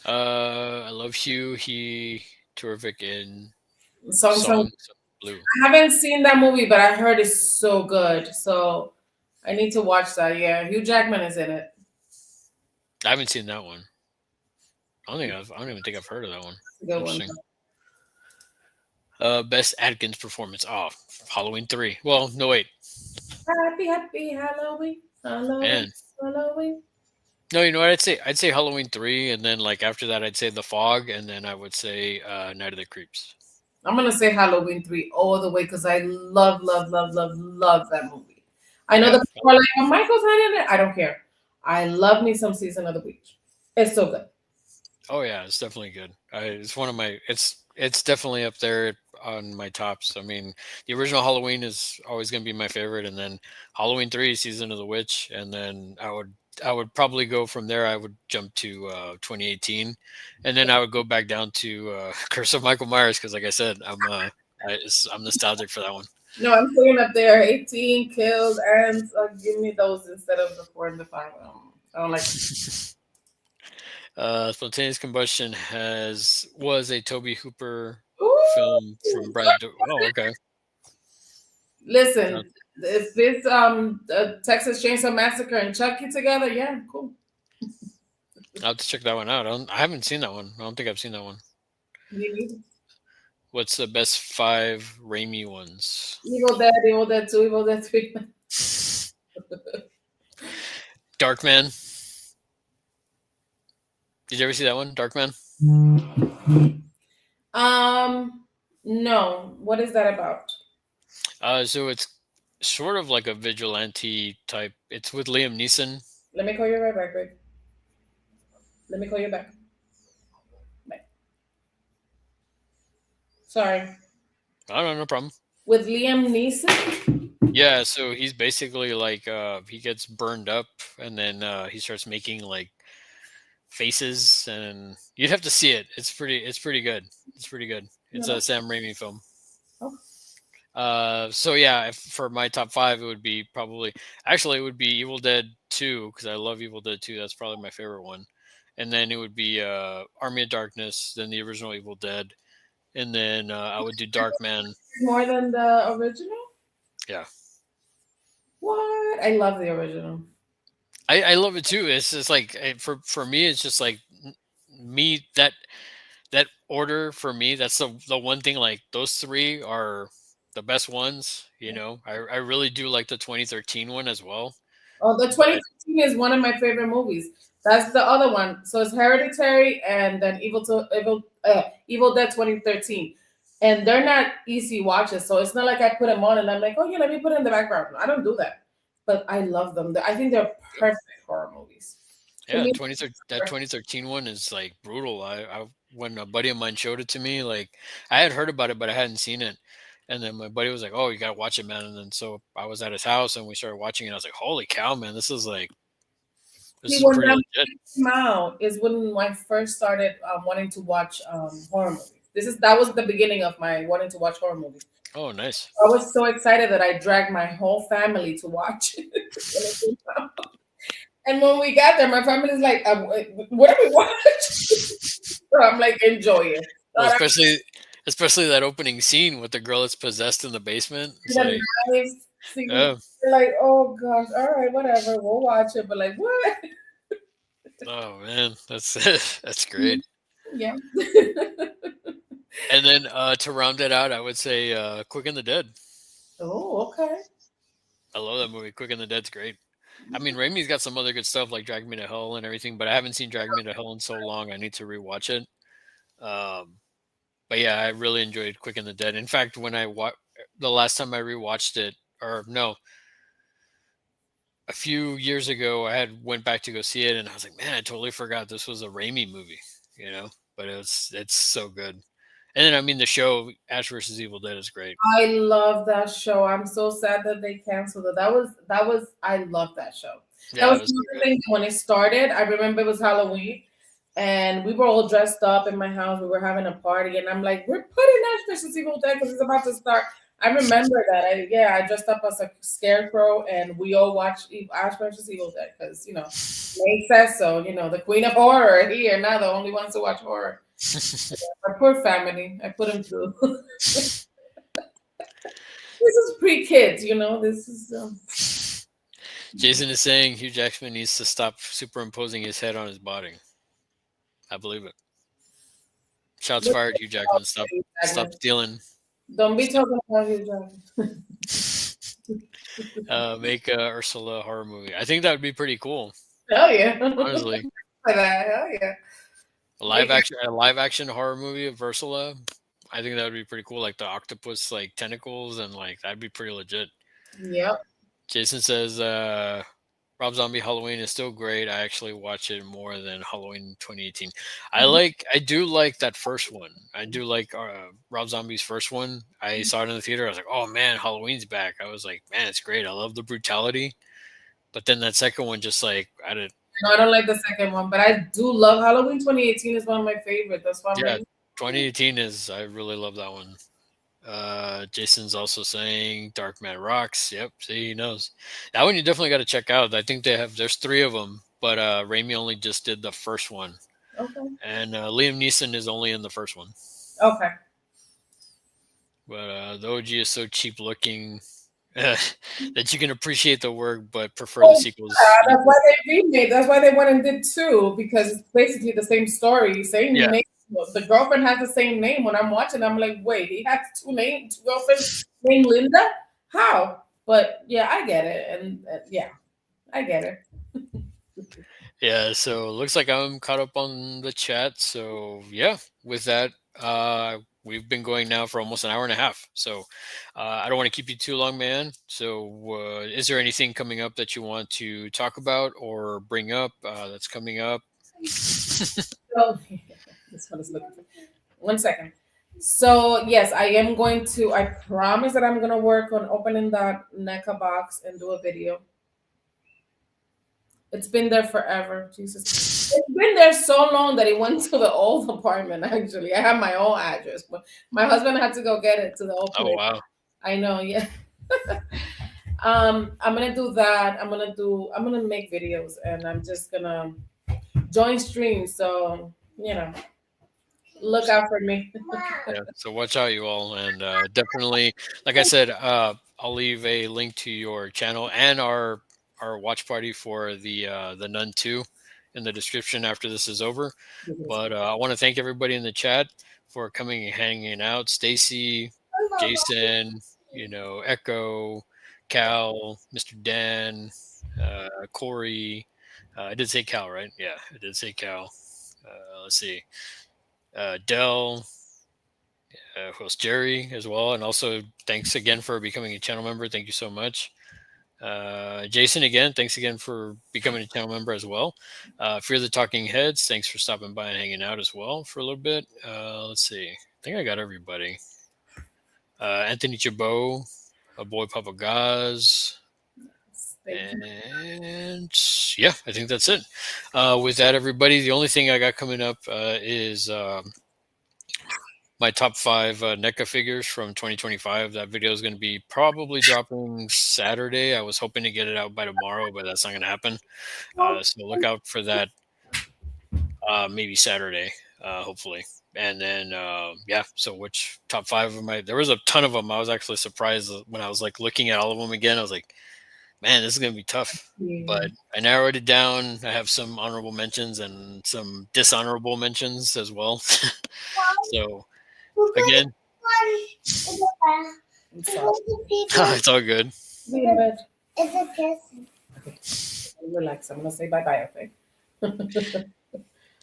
I love Hugh. He terrific in Some Songs of Blue. I haven't seen that movie, but I heard it's so good. So I need to watch that. Yeah, Hugh Jackman is in it. I haven't seen that one. I don't even think I've heard of that one. It's a good one. Interesting. Best Adkins performance. Oh, Halloween 3. Well, no wait, Happy, happy Halloween, Halloween, man. Halloween. No, you know what I'd say Halloween 3, and then like after that I'd say The Fog, and then I would say Night of the Creeps. I'm gonna say Halloween 3 all the way because I love, love, love, love, love that movie. I know Yeah. the people are like, oh, Michael's not in it. I don't care. I love me some Season of the Witch. It's so good. Oh yeah, it's definitely good. It's one of my. It's definitely up there on my tops. I mean, the original Halloween is always going to be my favorite, and then Halloween 3, Season of the Witch, and then I would probably go from there. I would jump to 2018, and then I would go back down to Curse of Michael Myers, because, like I said, I'm nostalgic for that one. No, I'm putting up there 18 killed and give me those instead of the 4 and the 5. I don't like Spontaneous Combustion was a Toby Hooper Ooh, film from Brad. Oh, okay. listen, if this Texas Chainsaw Massacre and Chucky together, yeah, cool. I'll have to check that one out. I haven't seen that one. I don't think I've seen that one. Me neither. What's the best 5 Raimi ones? Evil Dead 2, Evil Dead 3. Darkman. Did you ever see that one, Darkman? No. What is that about? So it's sort of like a vigilante type. It's with Liam Neeson. Let me call you right back, babe. Let me call you back. Bye. Sorry. I don't know, no problem. With Liam Neeson? Yeah, so he's basically like he gets burned up and then he starts making like faces and you'd have to see it. It's pretty good. It's pretty good. It's a No. Sam Raimi film. Oh, So yeah, for my top five, it would be probably actually it would be Evil Dead 2 because I love Evil Dead 2. That's probably my favorite one, and then it would be Army of Darkness, then the original Evil Dead, and then I would do Dark Man. more than the original? Yeah, What? I love the original. I love it too. It's just like for me, it's just like me that order for me. That's the one thing. Like those three are the best ones. You know, I really do like the 2013 one as well. Oh, the But 2015 is one of my favorite movies. That's the other one. So it's Hereditary and then Evil Dead 2013. And they're not easy watches. So it's not like I put them on and I'm like, oh yeah, let me put it in the background. I don't do that. But I love them. I think they're perfect horror movies. To yeah, me, 2013 one is like brutal. I when a buddy of mine showed it to me, like I had heard about it, but I hadn't seen it. And then my buddy was like, "Oh, you gotta watch it, man." And then so I was at his house and we started watching it. I was like, "Holy cow, man! This see, is when pretty that legit." came out is when I first started wanting to watch horror movies. That was the beginning of my wanting to watch horror movies. Oh, nice. I was so excited that I dragged my whole family to watch it. When it came out. And when we got there, my family's like, "What do we watch?" So I'm like, "Enjoy it." Well, Thought I especially that opening scene with the girl that's possessed in the basement. see It's the like, knives, see, oh, they're like, "Oh gosh, all right, whatever, we'll watch it." But like, what? oh man, that's that's great. Yeah. And then to round it out, I would say Quick and the Dead. Oh, okay. I love that movie. Quick and the Dead's great. I mean, Raimi's got some other good stuff like Drag Me to Hell and everything, but I haven't seen Drag Me to Hell in so long. I need to rewatch it. Um, but yeah, I really enjoyed Quick and the Dead. In fact, when the last time I rewatched it, or no, a few years ago, I had went back to go see it, and I was like, man, I totally forgot this was a Raimi movie. You know, but it's so good. And then I mean, the show Ash versus Evil Dead is great. I love that show. I'm so sad that they canceled it. That was I love that show. That Yeah, was it was so another good. thing when it started. I remember it was Halloween and we were all dressed up in my house. We were having a party and I'm like, we're putting Ash versus Evil Dead because it's about to start. I remember that. I dressed up as a scarecrow and we all watched Ash versus Evil Dead because May says so. The queen of horror here now, the only ones who watch horror. My poor family. I put them through. This is pre-kids, This is Jason is saying Hugh Jackman needs to stop superimposing his head on his body. I believe it. Shots look fired, Hugh Jackman. Stop Jackman. stealing. Don't be Stop. talking about Hugh Jackman. Make a Ursula horror movie. I think that would be pretty cool. Hell yeah. Honestly, For that, hell yeah. Make it, a live action horror movie of Ursula. I think that would be pretty cool. Like the octopus, like tentacles, and like that'd be pretty legit. yep. Jason says, Rob Zombie Halloween is still great. I actually watch it more than Halloween 2018. I do like that first one. I do like Rob Zombie's first one. I saw it in the theater. I was like, oh man, Halloween's back. I was like, man, it's great. I love the brutality. But then that second one, just like I did, No, I don't like the second one, but I do love Halloween 2018 is one of my favorite. That's why I'm yeah, like, 2018 is. I really love that one. Jason's also saying Dark Man rocks. Yep, see, he knows that one. You definitely got to check out. I think there's three of them, but Raimi only just did the first one, okay. and Liam Neeson is only in the first one. Okay. But the OG is so cheap looking that you can appreciate the work, but prefer the Oh, sequels. yeah, that's why they remade. That's why they went and did two because it's basically the same story, same Yeah, name. The girlfriend has the same name. When I'm watching, I'm like, wait, he has two girlfriends named Linda? How? But yeah, I get it, and yeah, I get it. yeah. So looks like I'm caught up on the chat. So yeah, with that, we've been going now for almost an hour and a half. So I don't want to keep you too long, man. So is there anything coming up that you want to talk about or bring up that's coming up? So, this one is looking for 1 second. So yes, I am going to. I promise that I'm gonna work on opening that NECA box and do a video. It's been there forever. Jesus, it's been there so long that it went to the old apartment. Actually, I have my own address, but my husband had to go get it to the old Oh place. wow. I know. Yeah. I'm gonna do that. I'm gonna make videos, and I'm just gonna join streams. So look out for me. Yeah, so watch out, you all, and definitely, like I said, I'll leave a link to your channel and our watch party for the Nun 2 in the description after this is over. But I want to thank everybody in the chat for coming and hanging out. Stacy, Jason, Echo, Cal, Mr. Dan, Corey. I did say Cal, right? Yeah, I did say Cal. Let's see. Dell, who else? Jerry as well. And also, thanks again for becoming a channel member. Thank you so much. Jason, again, thanks again for becoming a channel member as well. Fear the Talking Heads, thanks for stopping by and hanging out as well for a little bit. Let's see. I think I got everybody. Anthony Chabot, a boy Papa Gaz. Thank you. And yeah, I think that's it. With that, everybody, the only thing I got coming up is my top 5 NECA figures from 2025. That video is going to be probably dropping Saturday. I was hoping to get it out by tomorrow, but that's not going to happen. So look out for that maybe Saturday, hopefully. And then, yeah, so which top 5 of my, there was a ton of them. I was actually surprised when I was like looking at all of them again. I was like, man, this is going to be tough. Yeah. But I narrowed it down. I have some honorable mentions and some dishonorable mentions as well. So again, I'm sorry. it's all good. Be in bed. It's a kiss. Relax. I'm gonna say bye bye. Okay.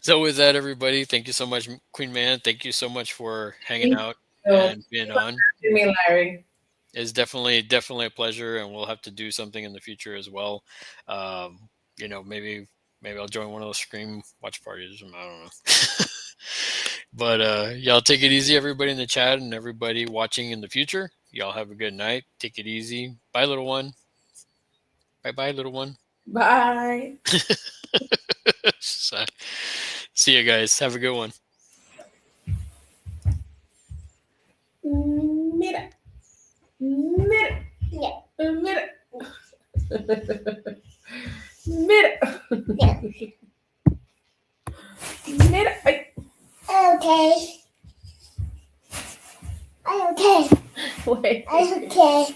So with that, everybody, thank you so much, Queen Man. Thank you so much for hanging Thank out you. and being on. Me, Larry. It's definitely a pleasure, and we'll have to do something in the future as well. Maybe I'll join one of those Scream watch parties. I don't know. But y'all take it easy, everybody in the chat and everybody watching in the future. Y'all have a good night. Take it easy. Bye, little one. Bye, little one. Bye. So, see you guys. Have a good one. Mira. Mira. Yeah. Mira. Mira. Yeah. Mira. Ay. Okay. I'm okay. Wait. I'm okay.